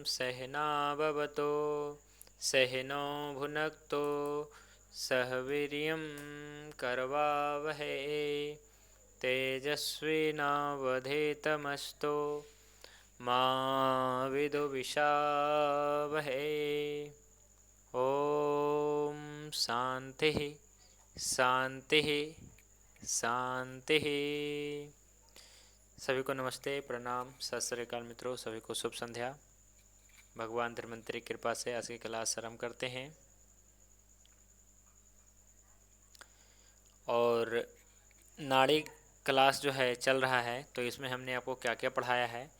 सहनाववतो सहनो भुनक्तो सह वीर्यं करवावहै तेजस्विनावधीतमस्तु मा विद्विषावहै। ओम शांति शांति शांति। सभी को नमस्ते, प्रणाम, सत श्री अकाल मित्रों। सभी को शुभ संध्या। भगवान धन्वंतरी की कृपा से आज की क्लास आरंभ करते हैं। और नाड़ी क्लास जो है चल रहा है, तो इसमें हमने आपको क्या क्या पढ़ाया है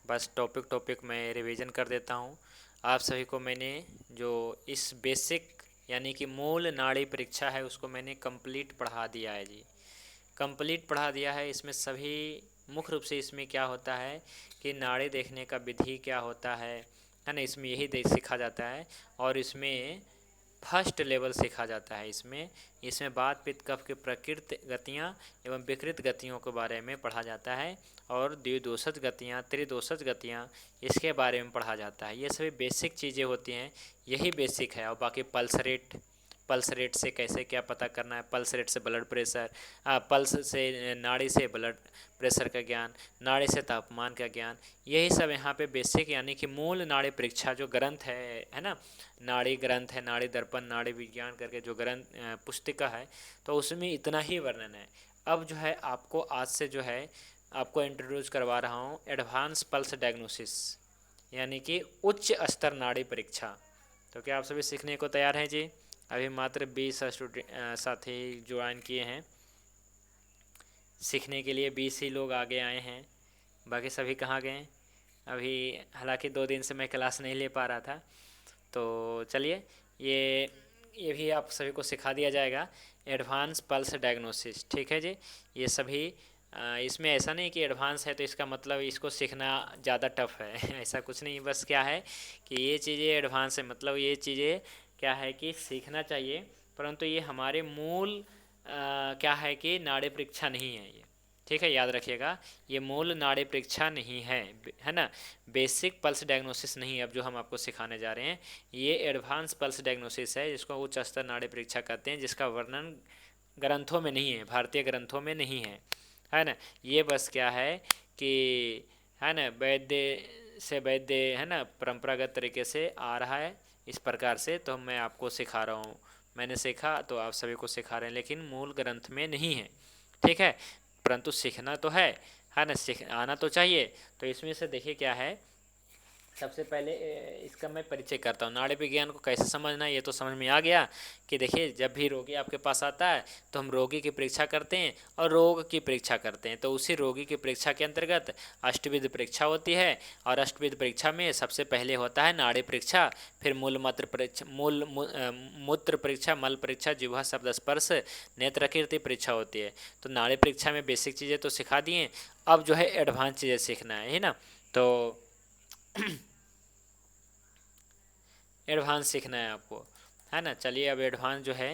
बस टॉपिक में रिवीजन कर देता हूँ। आप सभी को मैंने जो इस बेसिक यानी कि मूल नाड़ी परीक्षा है उसको मैंने कंप्लीट पढ़ा दिया है जी, कंप्लीट पढ़ा दिया है। इसमें सभी मुख्य रूप से इसमें क्या होता है कि नाड़ी देखने का विधि क्या होता है ना, इसमें यही देख सीखा जाता है। और इसमें फर्स्ट लेवल सीखा जाता है। इसमें वात पित्त कफ की प्रकृत गतियाँ एवं विकृत गतियों के बारे में पढ़ा जाता है, और द्विदोषज गतियाँ त्रिदोषज गतियाँ इसके बारे में पढ़ा जाता है। ये सभी बेसिक चीज़ें होती हैं, यही बेसिक है। और बाकी पल्स रेट से कैसे क्या पता करना है, पल्स रेट से ब्लड प्रेशर, पल्स से नाड़ी से ब्लड प्रेशर का ज्ञान, नाड़ी से तापमान का ज्ञान, यही सब यहाँ पे बेसिक यानी कि मूल नाड़ी परीक्षा जो ग्रंथ है ना, नाड़ी ग्रंथ है, नाड़ी दर्पण नाड़ी विज्ञान करके जो ग्रंथ पुस्तिका है, तो उसमें इतना ही वर्णन है। अब जो है आपको आज से जो है आपको इंट्रोड्यूस करवा रहा हूँ एडवांस पल्स डायग्नोसिस यानी कि उच्च स्तर नाड़ी परीक्षा। तो क्या आप सभी सीखने को तैयार हैं जी? अभी मात्र 20 साथी ज्वाइन किए हैं सीखने के लिए, 20 ही लोग आगे आए हैं, बाकी सभी कहाँ गए अभी। हालांकि 2 दिन से मैं क्लास नहीं ले पा रहा था, तो चलिए ये भी आप सभी को सिखा दिया जाएगा, एडवांस पल्स डायग्नोसिस। ठीक है जी। ये सभी इसमें ऐसा नहीं कि एडवांस है तो इसका मतलब इसको सीखना ज़्यादा टफ है ऐसा कुछ नहीं। बस क्या है कि ये चीज़ें एडवांस है, मतलब ये चीज़ें क्या है कि सीखना चाहिए, परंतु ये हमारे मूल क्या है कि नाड़ी परीक्षा नहीं है ये। ठीक है, याद रखिएगा, ये मूल नाड़ी परीक्षा नहीं है ना, बेसिक पल्स डायग्नोसिस नहीं। अब जो हम आपको सिखाने जा रहे हैं ये एडवांस पल्स डायग्नोसिस है, जिसको उच्च स्तर नाड़ी परीक्षा कहते हैं, जिसका वर्णन ग्रंथों में नहीं है, भारतीय ग्रंथों में नहीं है ना। ये बस क्या है कि है ना, वैद्य है ना, परंपरागत तरीके से आ रहा है इस प्रकार से, तो मैं आपको सिखा रहा हूँ। मैंने सीखा तो आप सभी को सिखा रहे हैं, लेकिन मूल ग्रंथ में नहीं है। ठीक है, परंतु सीखना तो है ना, सीख आना तो चाहिए। तो इसमें से देखिए क्या है, सबसे पहले इसका मैं परिचय करता हूँ। नाड़ी विज्ञान को कैसे समझना है ये तो समझ में आ गया कि देखिए, जब भी रोगी आपके पास आता है तो हम रोगी की परीक्षा करते हैं और रोग की परीक्षा करते हैं। तो उसी रोगी की परीक्षा के अंतर्गत अष्टविध परीक्षा होती है, और अष्टविध परीक्षा में सबसे पहले होता है नाड़ी परीक्षा, फिर मूत्र परीक्षा, मल परीक्षा, जिह्वा शब्द स्पर्श, नेत्रकीर्ति परीक्षा होती है। तो नाड़ी परीक्षा में बेसिक चीज़ें तो सिखा दिए, अब जो है एडवांस चीज़ें सीखना है ना। तो एडवांस सीखना है आपको, है ना। चलिए अब एडवांस जो है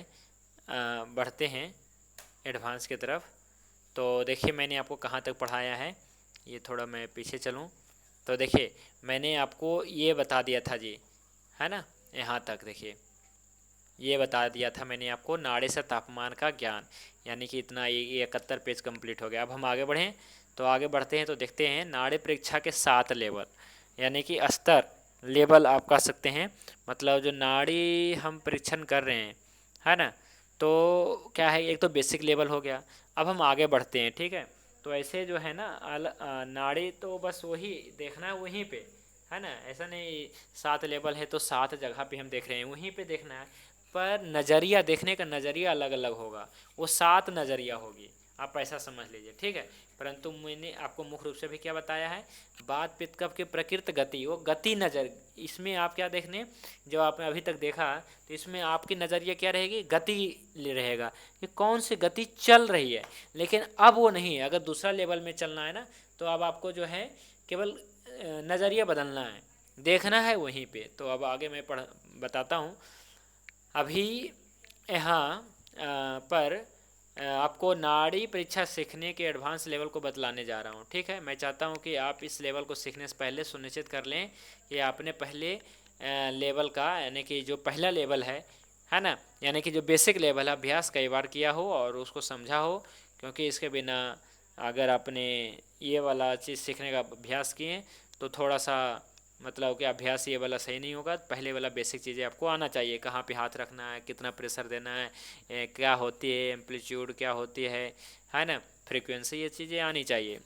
बढ़ते हैं एडवांस की तरफ। तो देखिए मैंने आपको कहाँ तक पढ़ाया है, ये थोड़ा मैं पीछे चलूँ तो देखिए मैंने आपको ये बता दिया था जी, है ना, यहाँ तक देखिए ये बता दिया था मैंने आपको, नाड़ी से तापमान का ज्ञान, यानी कि इतना ये 71 पेज कंप्लीट हो गया। अब हम आगे बढ़ें, तो आगे बढ़ते हैं तो देखते हैं नाड़ी परीक्षा के 7 लेवल, यानी कि स्तर लेवल आप कह सकते हैं। मतलब जो नाड़ी हम परीक्षण कर रहे हैं, है ना, तो क्या है, एक तो बेसिक लेवल हो गया। अब हम आगे बढ़ते हैं, ठीक है। तो ऐसे जो है ना नाड़ी तो बस वही देखना है वहीं पे, है ना, ऐसा नहीं 7 लेवल है तो 7 जगह पे हम देख रहे हैं, वहीं पे देखना है। पर नज़रिया, देखने का नज़रिया अलग अलग होगा, वो 7 नज़रिया होगी, आप ऐसा समझ लीजिए। ठीक है, परंतु मैंने आपको मुख्य रूप से भी क्या बताया है, वात पित्त कफ के प्रकृत गति, वो गति नज़र, इसमें आप क्या देखने, जो आपने अभी तक देखा तो इसमें आपकी नज़रिया क्या रहेगी, गति रहेगा कि कौन सी गति चल रही है। लेकिन अब वो नहीं है, अगर दूसरा लेवल में चलना है ना, तो अब आपको जो है केवल नज़रिया बदलना है, देखना है वहीं पे। तो अब आगे मैं बताता हूँ। अभी यहाँ पर आपको नाड़ी परीक्षा सीखने के एडवांस लेवल को बतलाने जा रहा हूँ। ठीक है, मैं चाहता हूँ कि आप इस लेवल को सीखने से पहले सुनिश्चित कर लें कि आपने पहले लेवल का, यानी कि जो पहला लेवल है ना, यानी कि जो बेसिक लेवल है, अभ्यास कई बार किया हो और उसको समझा हो, क्योंकि इसके बिना अगर आपने ये वाला चीज़ सीखने का अभ्यास किए तो थोड़ा सा मतलब कि अभ्यास ये वाला सही नहीं होगा। पहले वाला बेसिक चीज़ें आपको आना चाहिए, कहाँ पे हाथ रखना है, कितना प्रेशर देना है, क्या होती है एम्पलीट्यूड, क्या होती है ना, फ्रीक्वेंसी, ये चीज़ें आनी चाहिए,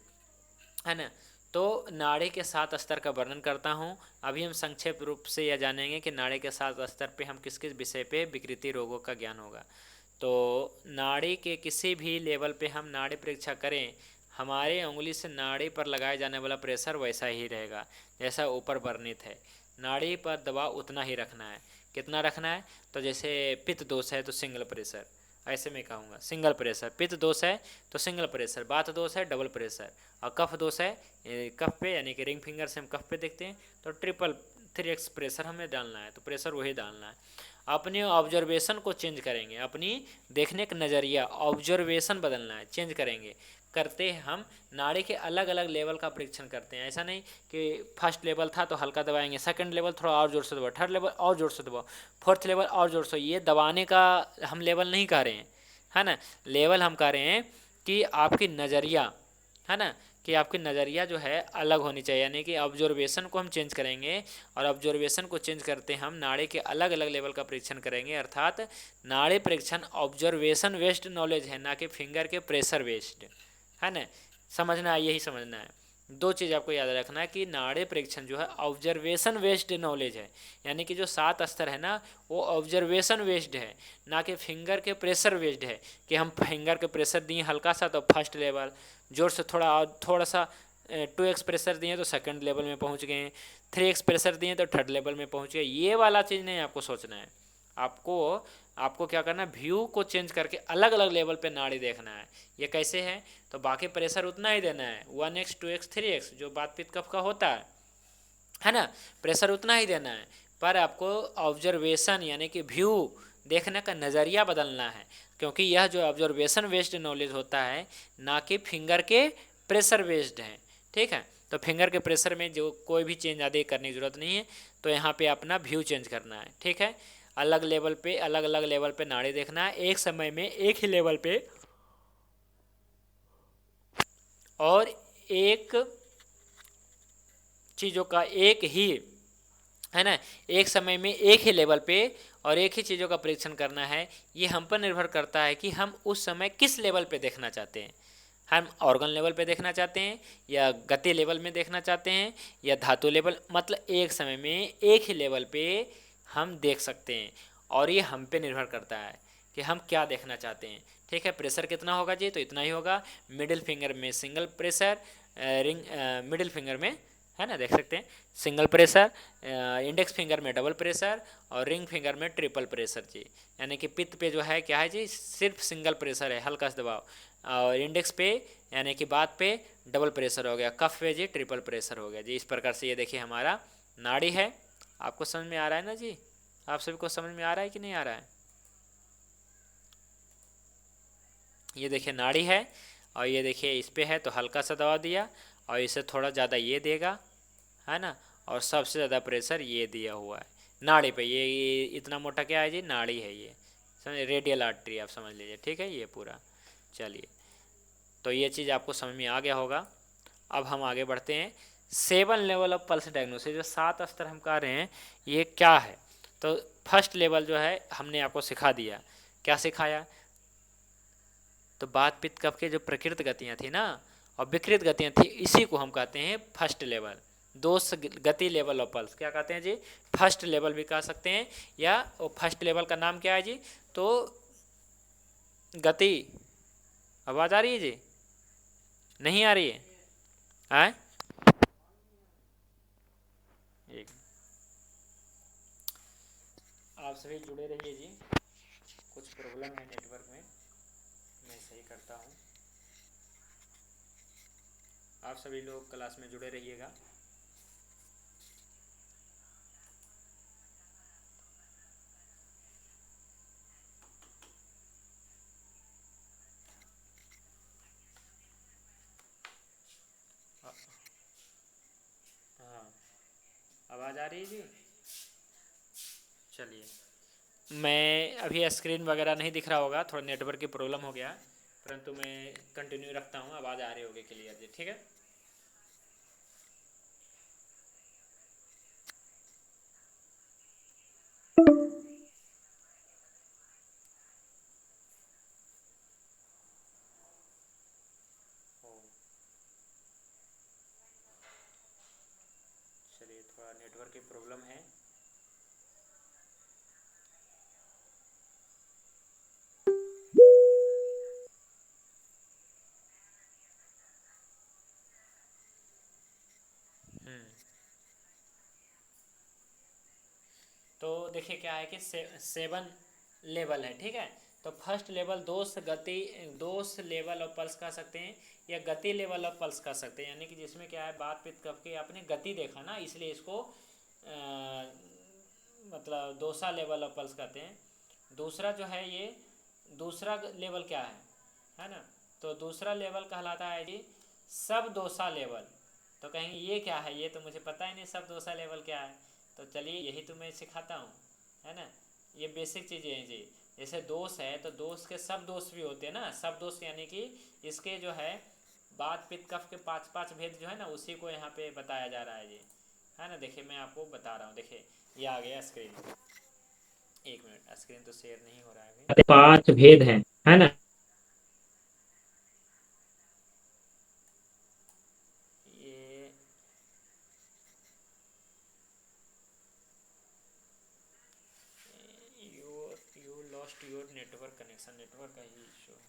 है ना। तो नाड़ी के 7 स्तर का वर्णन करता हूँ। अभी हम संक्षेप रूप से यह जानेंगे कि नाड़ी के 7 स्तर पे हम किस किस विषय पे विकृति रोगों का ज्ञान होगा। तो नाड़ी के किसी भी लेवल पे हम नाड़ी परीक्षा करें, हमारे उंगली से नाड़ी पर लगाए जाने वाला प्रेशर वैसा ही रहेगा जैसा ऊपर वर्णित है। नाड़ी पर दबाव उतना ही रखना है। कितना रखना है? तो जैसे पित्त दोष है तो सिंगल प्रेशर, ऐसे में कहूँगा सिंगल प्रेशर। पित्त दोष है तो सिंगल प्रेशर, वात दोष है डबल प्रेशर, और कफ दोष है कफ पे, यानी कि रिंग फिंगर से हम कफ पे देखते हैं तो 3x प्रेशर हमें डालना है, तो प्रेशर वही डालना है। अपने ऑब्जर्वेशन को चेंज करेंगे, अपनी देखने का नज़रिया, ऑब्जर्वेशन बदलना है, चेंज करेंगे। करते हैं हम नाड़ी के अलग अलग लेवल का परीक्षण करते हैं। ऐसा नहीं कि फर्स्ट लेवल था तो हल्का दबाएंगे, सेकंड लेवल थोड़ा और ज़ोर से दबाओ, थर्ड लेवल और ज़ोर से दबाओ, फोर्थ लेवल और ज़ोर से। ये दबाने का हम लेवल नहीं कह रहे हैं, है ना। लेवल हम कह रहे हैं कि आपकी नज़रिया, है ना, कि आपकी नज़रिया जो है अलग होनी चाहिए, यानी कि ऑब्जर्वेशन को हम चेंज करेंगे। और ऑब्जर्वेशन को चेंज करते हम नाड़ी के अलग अलग लेवल का परीक्षण करेंगे। अर्थात नाड़ी परीक्षण ऑब्जर्वेशन बेस्ड नॉलेज है, ना कि फिंगर के प्रेशर बेस्ड, है ना। समझना है, यही समझना है। दो चीज़ आपको याद रखना है कि नाड़ी परीक्षण जो है ऑब्जर्वेशन बेस्ड नॉलेज है, यानी कि जो 7 स्तर है ना वो ऑब्जर्वेशन बेस्ड है, ना कि फिंगर के प्रेशर बेस्ड है। कि हम फिंगर के प्रेशर दिए हल्का सा तो फर्स्ट लेवल, जोर से थोड़ा सा 2x प्रेशर दिए तो सेकंड लेवल में पहुंच गए, 3x प्रेशर दिए तो थर्ड लेवल में पहुंच गए। ये वाला चीज़ नहीं आपको सोचना है। आपको आपको क्या करना है, व्यू को चेंज करके अलग अलग लेवल पे नाड़ी देखना है। ये कैसे है? तो बाकी प्रेशर उतना ही देना है, 1x 2x 3x जो बात पित्त कफ का होता है ना, प्रेशर उतना ही देना है। पर आपको ऑब्जर्वेशन यानी कि व्यू देखने का नज़रिया बदलना है, क्योंकि यह जो ऑब्जर्वेशन बेस्ड नॉलेज होता है ना कि फिंगर के प्रेशर बेस्ड है। ठीक है, तो फिंगर के प्रेशर में जो कोई भी चेंज आदि करने की ज़रूरत नहीं है, तो यहाँ पे अपना व्यू चेंज करना है। ठीक है, अलग लेवल पे, अलग अलग लेवल पे नाड़ी देखना है, एक समय में एक ही लेवल पे और एक चीज़ों का एक ही, है ना, एक समय में एक ही लेवल पे और एक ही चीज़ों का परीक्षण करना है। ये हम पर निर्भर करता है कि हम उस समय किस लेवल पे देखना चाहते हैं। हम ऑर्गन लेवल पे देखना चाहते हैं, या गति लेवल में देखना चाहते हैं, या धातु लेवल, मतलब एक समय में एक ही लेवल पे हम देख सकते हैं। और ये हम पे निर्भर करता है कि हम क्या देखना चाहते हैं। ठीक है, प्रेशर कितना होगा जी? तो इतना ही होगा। मिडिल फिंगर में single pressure, ring middle finger में, है ना, देख सकते हैं सिंगल प्रेशर, इंडेक्स फिंगर में डबल प्रेशर और रिंग फिंगर में ट्रिपल प्रेशर जी। यानी कि पित्त पे जो है क्या है जी, सिर्फ सिंगल प्रेशर है, हल्का सा दबाव। और इंडेक्स पे यानी कि बात पे डबल प्रेशर हो गया, कफ पे जी ट्रिपल प्रेशर हो गया जी। इस प्रकार से ये देखिए हमारा नाड़ी है। आपको समझ में आ रहा है ना जी? आप सभी को समझ में आ रहा है कि नहीं आ रहा है? ये देखिए नाड़ी है, और ये देखिए इस पे है तो हल्का सा दबा दिया, और इसे थोड़ा ज़्यादा ये देगा, है ना, और सबसे ज़्यादा प्रेशर ये दिया हुआ है नाड़ी पे। ये इतना मोटा क्या है जी? नाड़ी है ये, समझ, रेडियल आर्टरी आप समझ लीजिए। ठीक है, ये पूरा। चलिए, तो ये चीज़ आपको समझ में आ गया होगा। अब हम आगे बढ़ते हैं। 7 लेवल ऑफ पल्स डायग्नोसिस, जो 7 स्तर हम कह रहे हैं ये क्या है? तो फर्स्ट लेवल जो है हमने आपको सिखा दिया। क्या सिखाया? तो बात पित्त कफ के जो प्रकृत गतियाँ थी ना और विकृत गतियाँ थी, इसी को हम कहते हैं फर्स्ट लेवल। दोष गति लेवल ऑफ पल्स क्या कहते हैं जी? फर्स्ट लेवल भी कह सकते हैं, या फर्स्ट लेवल का नाम क्या है जी? तो गति, आवाज़ आ रही है जी? नहीं आ रही है? आए एक, आप सभी जुड़े रहिए जी। कुछ प्रॉब्लम है नेटवर्क में, मैं सही करता हूँ। आप सभी लोग क्लास में जुड़े रहिएगा। आवाज़ आ रही है जी? चलिए, मैं अभी स्क्रीन वगैरह नहीं दिख रहा होगा, थोड़ा नेटवर्क की प्रॉब्लम हो गया, परंतु मैं कंटिन्यू रखता हूँ, आवाज़ आ रही होगी क्लियर जी, ठीक है। ओ, चलिए, थोड़ा नेटवर्क की प्रॉब्लम है। हम्म। तो देखिए क्या है कि 7 लेवल है, ठीक है। तो फर्स्ट लेवल दोष लेवल ऑफ पल्स कह सकते हैं, या गति लेवल ऑफ पल्स कह सकते हैं, यानी कि जिसमें क्या है, बात पित कफ की आपने गति देखा ना, इसलिए इसको मतलब दोसा लेवल ऑफ पल्स कहते हैं। दूसरा जो है ये, दूसरा लेवल क्या है ना। तो दूसरा लेवल कहलाता है जी सब दोसा लेवल। तो कहेंगे ये क्या है, ये तो मुझे पता ही नहीं सब दोसा लेवल क्या है। तो चलिए यही तो मैं सिखाता हूँ, है ना। ये बेसिक चीज़ें हैं जी। जैसे दोष है तो दोष के सब दोष भी होते हैं ना, सब दोष यानी कि इसके जो है बात पित्त कफ के 5 5 भेद जो है ना, उसी को यहाँ पे बताया जा रहा है जी, है ना। देखिए मैं आपको बता रहा हूँ, देखिए ये आ गया स्क्रीन। एक मिनट, स्क्रीन तो शेयर नहीं हो रहा है अभी। 5 भेद हैं, है ना। ये you lost your network connection, network का ही इशू है।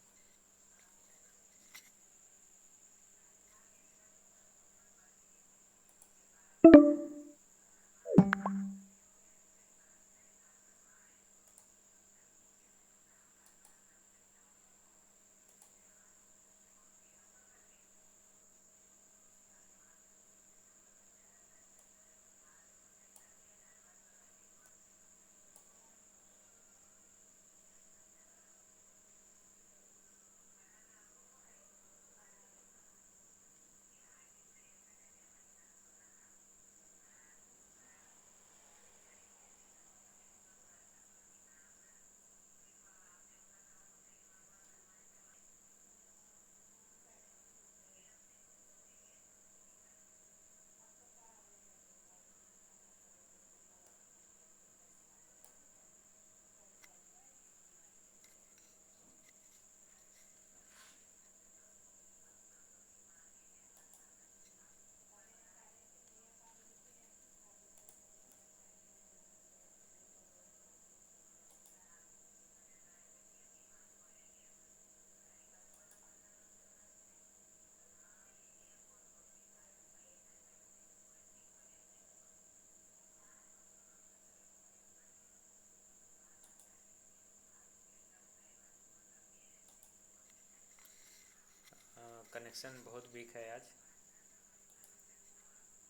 कनेक्शन बहुत वीक है आज।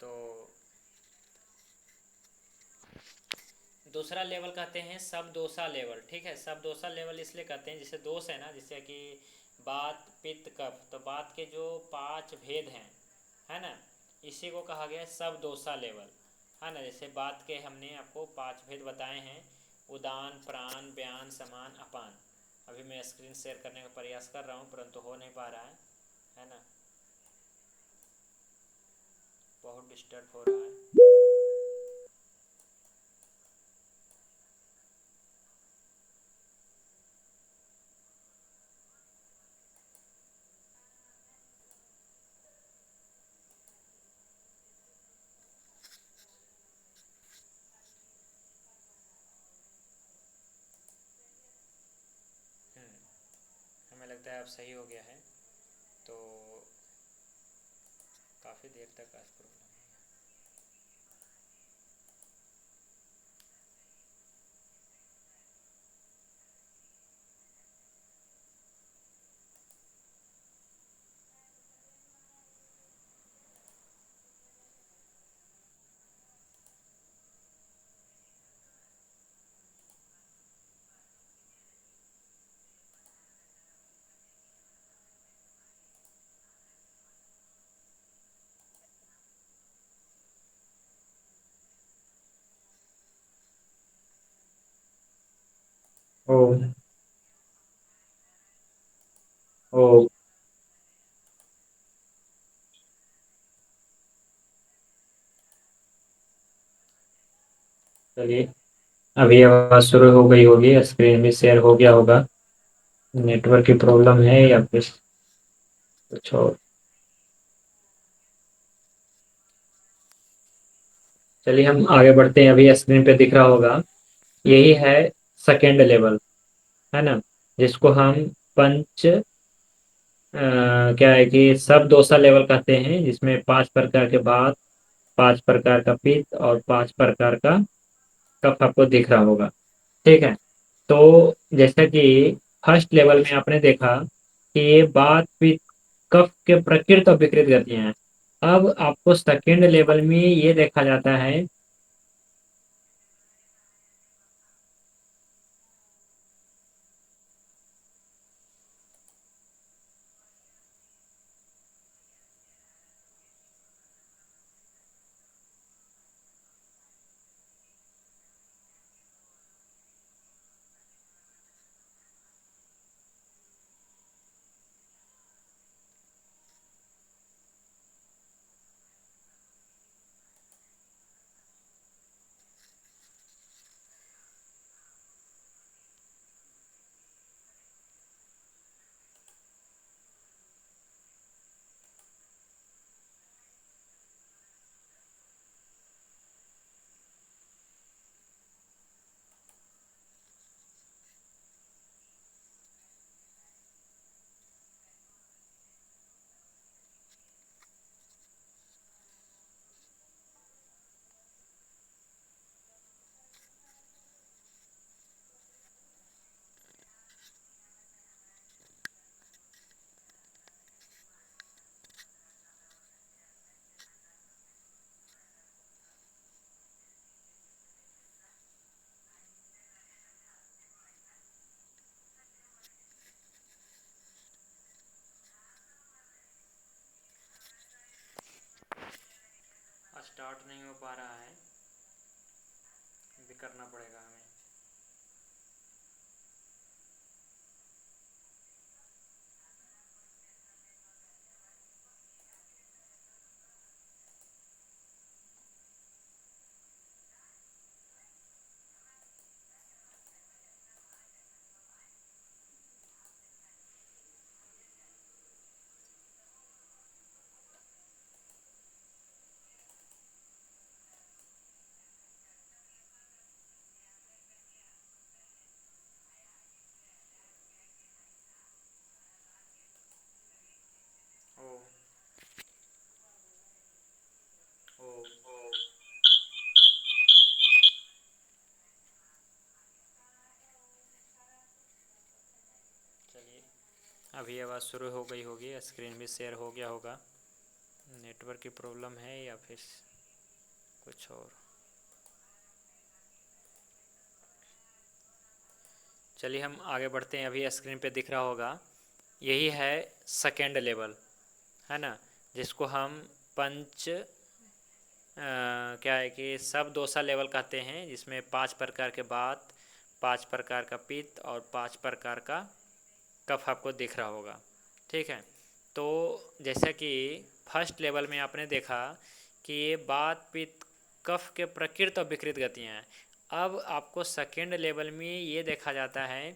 तो दूसरा लेवल कहते हैं सब दोसा लेवल, ठीक है। सब दोसा लेवल इसलिए कहते हैं, जैसे दोष है ना, जैसे कि बात पित्त कफ, तो बात के जो 5 भेद हैं, है ना, इसी को कहा गया सब दोसा लेवल, है ना। जैसे बात के हमने आपको 5 भेद बताए हैं, उदान प्राण व्यान समान अपान। अभी मैं स्क्रीन शेयर करने का प्रयास कर रहा हूँ, परंतु हो नहीं पा रहा है ना। बहुत डिस्टर्ब हो रहा है। हमें लगता है अब सही हो गया है। तो काफ़ी देर तक आज प्रॉब्लम है। ओ। ओ। चलिए, अभी आवाज़ शुरू हो गई होगी, स्क्रीन भी शेयर हो गया होगा। नेटवर्क की प्रॉब्लम है या फिर कुछ और? चलिए हम आगे बढ़ते हैं, अभी स्क्रीन पे दिख रहा होगा। यही है सेकेंड लेवल, है ना, जिसको हम पंच क्या है कि सब दोसा लेवल कहते हैं, जिसमें 5 प्रकार के भात, 5 प्रकार का पित्त और 5 प्रकार का कफ आपको दिख रहा होगा। ठीक है। तो जैसा कि फर्स्ट लेवल में आपने देखा कि ये बात पित्त कफ के प्रकृत और विकृत गतियां हैं। अब आपको सेकेंड लेवल में ये देखा जाता है। स्टार्ट नहीं हो पा रहा है, भी करना पड़ेगा हमें। ओ। ओ। चलिए, अभी आवाज़ शुरू हो गई होगी, स्क्रीन भी शेयर हो गया होगा। नेटवर्क की प्रॉब्लम है या फिर कुछ और? चलिए हम आगे बढ़ते हैं, अभी स्क्रीन पे दिख रहा होगा। यही है सेकेंड लेवल, है ना, जिसको हम पंच क्या है कि सब दोसा लेवल कहते हैं, जिसमें 5 प्रकार के बात, 5 प्रकार का पित्त और 5 प्रकार का कफ आपको दिख रहा होगा। ठीक है। तो जैसा कि फर्स्ट लेवल में आपने देखा कि ये बात पित्त कफ के प्रकृत और विकृत गतियाँ हैं। अब आपको सेकेंड लेवल में ये देखा जाता है।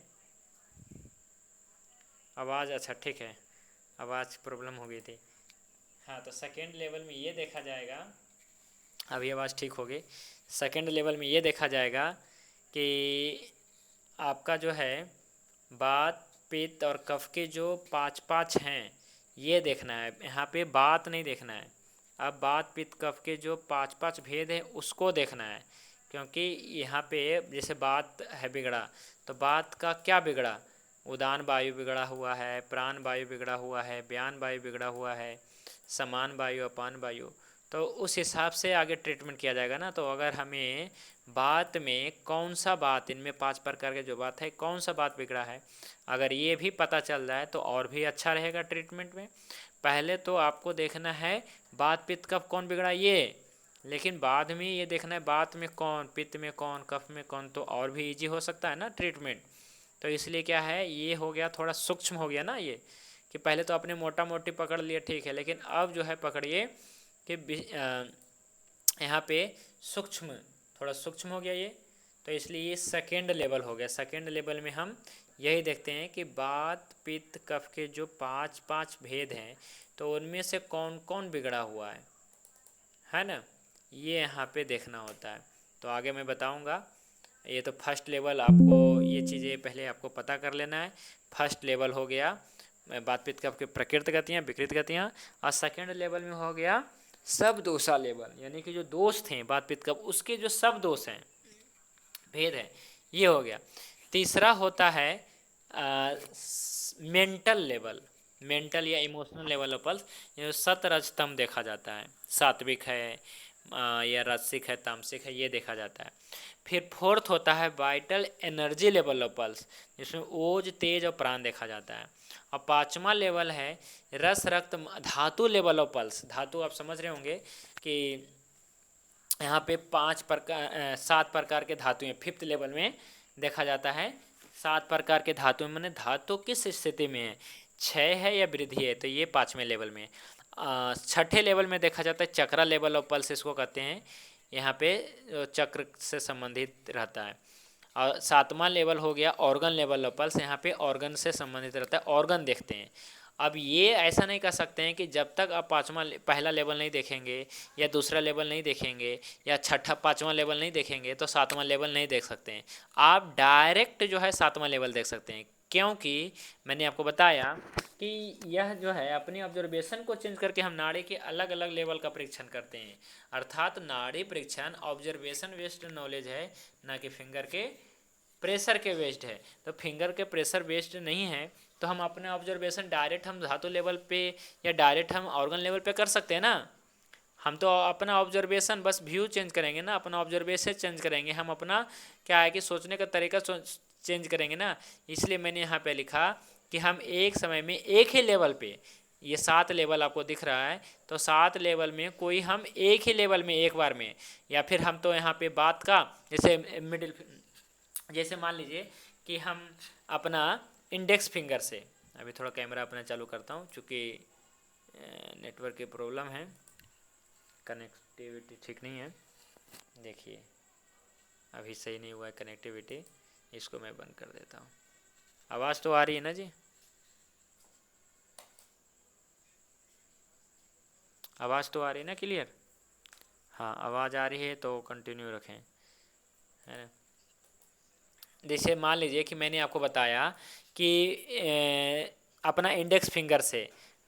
आवाज़, अच्छा ठीक है, आवाज़ प्रॉब्लम हो गई थी। हाँ, तो सेकेंड लेवल में ये देखा जाएगा, अभी आवाज़ ठीक हो गई। सेकेंड लेवल में ये देखा जाएगा कि आपका जो है बात पित्त और कफ के जो पाँच पाँच हैं, ये देखना है, यहाँ पे बात नहीं देखना है। अब बात पित्त कफ के जो पाँच पाँच भेद हैं उसको देखना है, क्योंकि यहाँ पे जैसे बात है बिगड़ा, तो बात का क्या बिगड़ा? उदान वायु बिगड़ा हुआ है, प्राण वायु बिगड़ा हुआ है, व्यान वायु बिगड़ा हुआ है, समान वायु, अपान वायु। तो उस हिसाब से आगे ट्रीटमेंट किया जाएगा ना। तो अगर हमें बात में कौन सा बात, इनमें 5 प्रकार के जो बात है कौन सा बात बिगड़ा है, अगर ये भी पता चल जाए तो और भी अच्छा रहेगा ट्रीटमेंट में। पहले तो आपको देखना है बात पित्त कफ कौन बिगड़ा ये, लेकिन बाद में ये देखना है बात में कौन, पित्त में कौन, कफ में कौन, तो और भी इजी हो सकता है ना ट्रीटमेंट। तो इसलिए क्या है, ये हो गया थोड़ा सूक्ष्म हो गया ना ये, कि पहले तो आपने मोटा मोटी पकड़ लिया ठीक है, लेकिन अब जो है पकड़िए कि यहाँ पे सूक्ष्म, थोड़ा सूक्ष्म हो गया ये। तो इसलिए ये सेकेंड लेवल हो गया। सेकेंड लेवल में हम यही देखते हैं कि वात पित्त कफ के जो पांच पांच भेद हैं, तो उनमें से कौन कौन बिगड़ा हुआ है ना, ये यहाँ पे देखना होता है। तो आगे मैं बताऊँगा। ये तो फर्स्ट लेवल, आपको ये चीज़ें पहले आपको पता कर लेना है। फर्स्ट लेवल हो गया वात पित्त कफ के प्रकृत गतियाँ, विकृत गतियाँ। और सेकेंड लेवल में हो गया सब दोषा लेवल, यानी कि जो दोष थे वात पित्त कफ उसके जो सब दोष हैं, भेद है, ये हो गया। तीसरा होता है मेंटल लेवल, मेंटल या इमोशनल लेवल ऑफ पल्स, ये सतरजतम देखा जाता है, सात्विक है या राजसिक है, तामसिक है, ये देखा जाता है। फिर फोर्थ होता है vital energy level of pulse, जिसमें ओज, तेज और प्राण देखा जाता है। और पांचवा लेवल है रस रक्त धातु लेवल ऑफ पल्स। धातु आप समझ रहे होंगे कि यहाँ पे 7 प्रकार के धातुएं फिफ्थ लेवल में देखा जाता है। 7 प्रकार के धातु मैंने धातु किस स्थिति में है, क्षय है या वृद्धि है, तो ये 5वें लेवल में। छठे लेवल में देखा जाता है चक्रा लेवल ऑफ पल्स, इसको कहते हैं, यहाँ पे चक्र से संबंधित रहता है। और 7वां लेवल हो गया ऑर्गन लेवल ऑफ पल्स, यहाँ पे ऑर्गन से संबंधित रहता है, ऑर्गन देखते हैं। अब ये ऐसा नहीं कर सकते हैं कि जब तक आप पहला लेवल नहीं देखेंगे या दूसरा लेवल नहीं देखेंगे या छठा 5वां लेवल नहीं देखेंगे तो 7वां लेवल नहीं देख सकते हैं। आप डायरेक्ट जो है 7वां लेवल देख सकते हैं, क्योंकि मैंने आपको बताया कि यह जो है अपनी ऑब्जर्वेशन को चेंज करके हम नाड़ी के अलग अलग लेवल का परीक्षण करते हैं। अर्थात नाड़ी परीक्षण ऑब्जर्वेशन बेस्ड नॉलेज है, ना कि फिंगर के प्रेशर के बेस्ड है। तो फिंगर के प्रेशर बेस्ड नहीं है, तो हम अपने ऑब्जर्वेशन डायरेक्ट हम धातु लेवल पे या डायरेक्ट हम ऑर्गन लेवल पे कर सकते हैं ना। हम तो अपना ऑब्जर्वेशन बस व्यू चेंज करेंगे ना, अपना ऑब्जर्वेशन चेंज करेंगे, हम अपना क्या है कि सोचने का तरीका चेंज करेंगे ना। इसलिए मैंने यहाँ पे लिखा कि हम एक समय में एक ही लेवल पे, ये 7 लेवल आपको दिख रहा है, तो 7 लेवल में कोई हम एक ही लेवल में एक बार में, या फिर हम तो यहाँ पे बात का जैसे मिडिल, जैसे मान लीजिए कि हम अपना इंडेक्स फिंगर से, अभी थोड़ा कैमरा अपना चालू करता हूँ चूँकि नेटवर्क की प्रॉब्लम है, कनेक्टिविटी ठीक नहीं है। देखिए अभी सही नहीं हुआ है कनेक्टिविटी, इसको मैं बंद कर देता हूँ। आवाज़ तो आ रही है ना जी, आवाज़ तो आ रही है ना क्लियर? हाँ आवाज़ आ रही है तो कंटिन्यू रखें, है ना। जैसे मान लीजिए कि मैंने आपको बताया कि अपना इंडेक्स फिंगर से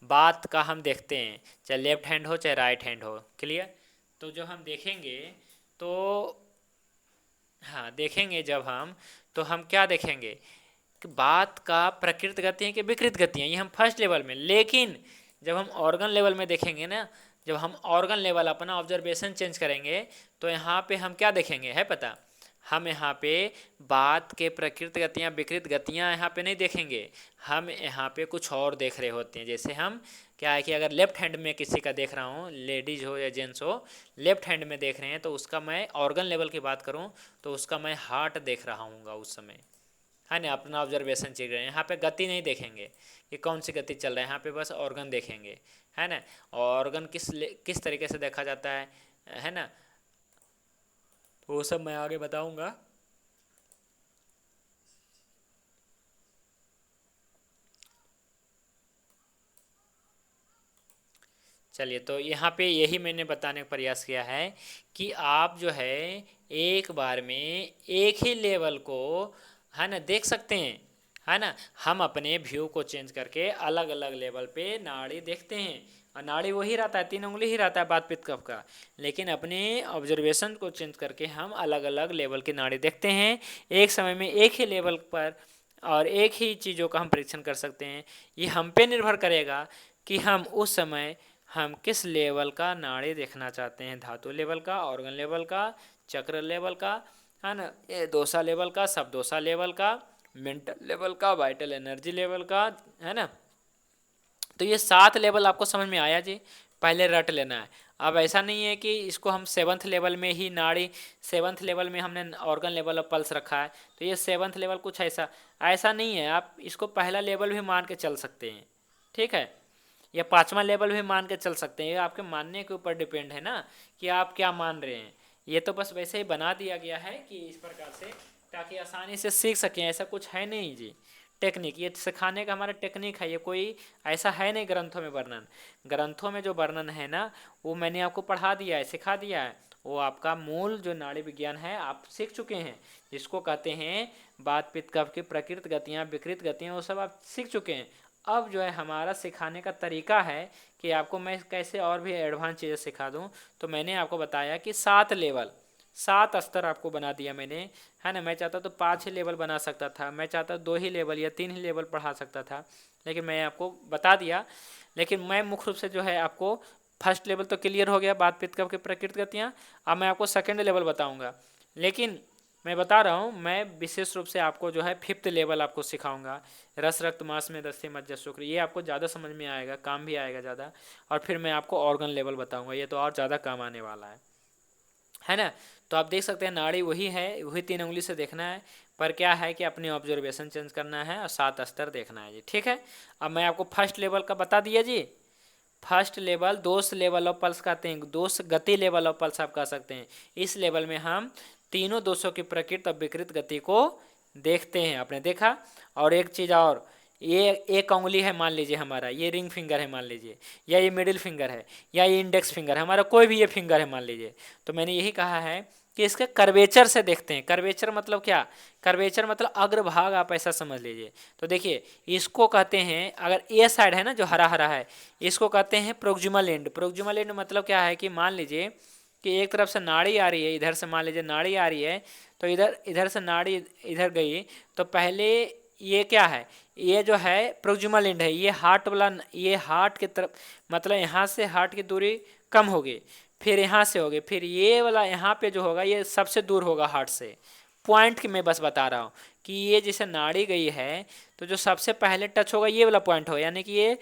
बात का हम देखते हैं, चाहे लेफ्ट हैंड हो चाहे राइट हैंड हो, क्लियर। तो जो हम देखेंगे तो हाँ देखेंगे जब हम, तो हम क्या देखेंगे कि बात का प्रकृत गति है कि विकृत गति है, ये हम फर्स्ट लेवल में। लेकिन जब हम ऑर्गन लेवल में देखेंगे ना, जब हम ऑर्गन लेवल अपना ऑब्जर्वेशन चेंज करेंगे, तो यहाँ पे हम क्या देखेंगे है पता, हम यहाँ पे बात के प्रकृत गतियाँ विकृत गतियाँ यहाँ पे नहीं देखेंगे, हम यहाँ पे कुछ और देख रहे होते हैं। जैसे हम क्या है कि अगर लेफ्ट हैंड में किसी का देख रहा हूँ, लेडीज हो या जेंट्स हो, लेफ्ट हैंड में देख रहे हैं, तो उसका मैं ऑर्गन लेवल की बात करूँ तो उसका मैं हार्ट देख रहा हूँगा उस समय, है ना। अपना ऑब्जर्वेशन चेक रहे हैं, यहाँ पे गति नहीं देखेंगे कि कौन सी गति चल रहा है, यहाँ पे बस ऑर्गन देखेंगे, है ना। ऑर्गन किस तरीके से देखा जाता है ना, वो सब मैं आगे बताऊंगा। चलिए, तो यहाँ पे यही मैंने बताने का प्रयास किया है कि आप जो है एक बार में एक ही लेवल को, है ना, देख सकते हैं, है ना। हम अपने व्यू को चेंज करके अलग अलग लेवल पे नाड़ी देखते हैं, और नाड़ी वही रहता है, 3 उंगली ही रहता है बात पित्त कफ का, लेकिन अपने ऑब्जर्वेशन को चेंज करके हम अलग अलग लेवल की नाड़ी देखते हैं एक समय में एक ही लेवल पर, और एक ही चीज़ों का हम परीक्षण कर सकते हैं। ये हम पे निर्भर करेगा कि हम उस समय हम किस लेवल का नाड़ी देखना चाहते हैं, धातु लेवल का, ऑर्गन लेवल का, चक्र लेवल का, है ना, ये दोषा लेवल का, सब दोषा लेवल का, मेंटल लेवल का, वाइटल एनर्जी लेवल का, है ना। तो ये 7 लेवल आपको समझ में आया जी, पहले रट लेना है। अब ऐसा नहीं है कि इसको हम सेवन्थ लेवल में ही नाड़ी, सेवन्थ लेवल में हमने ऑर्गन लेवल ऑफ पल्स रखा है तो ये सेवन्थ लेवल कुछ ऐसा ऐसा नहीं है। आप इसको पहला लेवल भी मान के चल सकते हैं, ठीक है, या पांचवा लेवल भी मान के चल सकते हैं। ये आपके मानने के ऊपर डिपेंड है ना कि आप क्या मान रहे हैं। ये तो बस वैसे ही बना दिया गया है कि इस प्रकार से, ताकि आसानी से सीख सकें। ऐसा कुछ है नहीं जी, टेक्निक, ये सिखाने का हमारा टेक्निक है। ये कोई ऐसा है नहीं ग्रंथों में वर्णन। ग्रंथों में जो वर्णन है ना वो मैंने आपको पढ़ा दिया है, सिखा दिया है। वो आपका मूल जो नाड़ी विज्ञान है आप सीख चुके हैं, जिसको कहते हैं वात पित्त कफ की प्रकृत गतियाँ विकृत गतियाँ, वो सब आप सीख चुके हैं। अब जो है हमारा सिखाने का तरीका है कि आपको मैं कैसे और भी एडवांस चीज़ें सिखा दूं। तो मैंने आपको बताया कि 7 लेवल, 7 स्तर आपको बना दिया मैंने, है ना। मैं चाहता तो 5 ही लेवल बना सकता था, मैं चाहता 2 ही लेवल या 3 ही लेवल पढ़ा सकता था, लेकिन मैं आपको बता दिया। लेकिन मैं मुख्य रूप से जो है आपको फर्स्ट लेवल तो क्लियर हो गया, बात पित्त कफ की प्रकृति गतियाँ। अब मैं आपको सेकेंड लेवल बताऊँगा, लेकिन मैं बता रहा हूँ मैं विशेष रूप से आपको जो है 5th लेवल आपको सिखाऊंगा, रस रक्त मांस में दस्ती मज्जा शुक्र। ये आपको ज़्यादा समझ में आएगा, काम भी आएगा ज़्यादा। और फिर मैं आपको ऑर्गन लेवल बताऊंगा, ये तो और ज़्यादा काम आने वाला है ना। तो आप देख सकते हैं नाड़ी वही है, वही 3 उंगली से देखना है, पर क्या है कि अपनी ऑब्जर्वेशन चेंज करना है और 7 स्तर देखना है जी, ठीक है। अब मैं आपको फर्स्ट लेवल का बता दिया जी। फर्स्ट लेवल दोष लेवल ऑफ पल्स कहते हैं, दोष गति लेवल ऑफ पल्स आप कह सकते हैं। इस लेवल में हम तीनों दोषों की प्रकृत और विकृत गति को देखते हैं, आपने देखा। और एक चीज़ और, ये एक उंगली है मान लीजिए हमारा, ये रिंग फिंगर है मान लीजिए, या ये मिडिल फिंगर है, या ये इंडेक्स फिंगर है, हमारा कोई भी ये फिंगर है मान लीजिए। तो मैंने यही कहा है कि इसके कर्वेचर से देखते हैं। कर्वेचर मतलब क्या, कर्वेचर मतलब अग्रभाग, आप ऐसा समझ लीजिए। तो देखिए इसको कहते हैं, अगर ए साइड है ना जो हरा हरा है, इसको कहते हैं प्रोक्सिमल एंड। प्रोक्सिमल एंड मतलब क्या है कि मान लीजिए कि एक तरफ से नाड़ी आ रही है, इधर से मान लीजिए नाड़ी आ रही है, तो इधर से नाड़ी इधर गई, तो पहले ये क्या है, ये जो है प्रोक्सिमल एंड है, ये हार्ट वाला, ये हार्ट की तरफ, मतलब यहाँ से हार्ट की दूरी कम होगी, फिर यहाँ से होगी, फिर ये वाला यहाँ पे जो होगा ये सबसे दूर होगा हार्ट से। पॉइंट की मैं बस बता रहा हूँ कि ये जैसे नाड़ी गई है तो जो सबसे पहले टच होगा ये वाला पॉइंट हो, यानी कि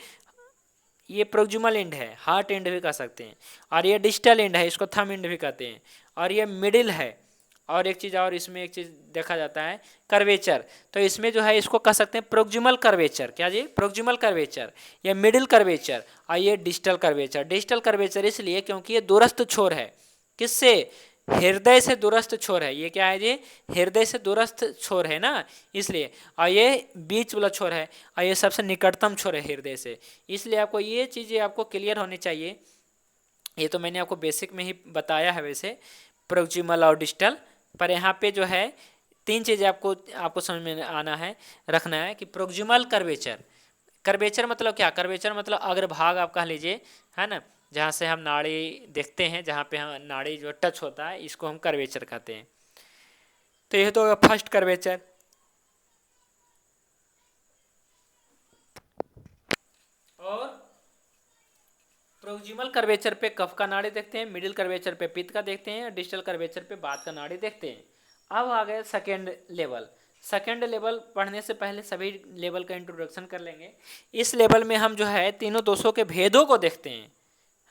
ये प्रोक्सिमल एंड है, हार्ट एंड भी कह सकते हैं। और ये डिस्टल एंड है, इसको थंब एंड भी कहते हैं। और ये मिडिल है। और एक चीज़ और, इसमें एक चीज़ देखा जाता है कर्वेचर, तो इसमें जो है इसको कह सकते हैं प्रोक्सिमल कर्वेचर। क्या जी, प्रोक्सिमल कर्वेचर, या मिडिल कर्वेचर, और ये डिस्टल कर्वेचर। डिस्टल कर्वेचर इसलिए क्योंकि ये दूरस्थ छोर है, किससे, हृदय से दूरस्थ छोर है। ये क्या है जी, हृदय से दूरस्थ छोर है ना, इसलिए। और ये बीच वाला छोर है, और ये सबसे निकटतम छोर है हृदय से। इसलिए आपको ये चीज़ें आपको क्लियर होनी चाहिए। ये तो मैंने आपको बेसिक में ही बताया है वैसे, प्रोक्सिमल और डिस्टल। पर यहाँ पे जो है 3 चीज़ें आपको समझ में आना है, रखना है कि प्रोक्सिमल कर्वेचर, कर्वेचर मतलब क्या, कर्वेचर मतलब अग्रभाग आप कह लीजिए, है ना, जहाँ से हम नाड़ी देखते हैं, जहाँ पे हम नाड़ी जो टच होता है, इसको हम कर्वेचर कहते हैं। तो ये तो फर्स्ट कर्वेचर। और प्रोक्सिमल कर्वेचर पे कफ का नाड़ी देखते हैं, मिडिल कर्वेचर पे पित्त का देखते हैं, डिस्टल कर्वेचर पे बात का नाड़ी देखते हैं। अब आ गए सेकेंड लेवल। सेकेंड लेवल पढ़ने से पहले सभी लेवल का इंट्रोडक्शन कर लेंगे। इस लेवल में हम जो है तीनों दोषों के भेदों को देखते हैं,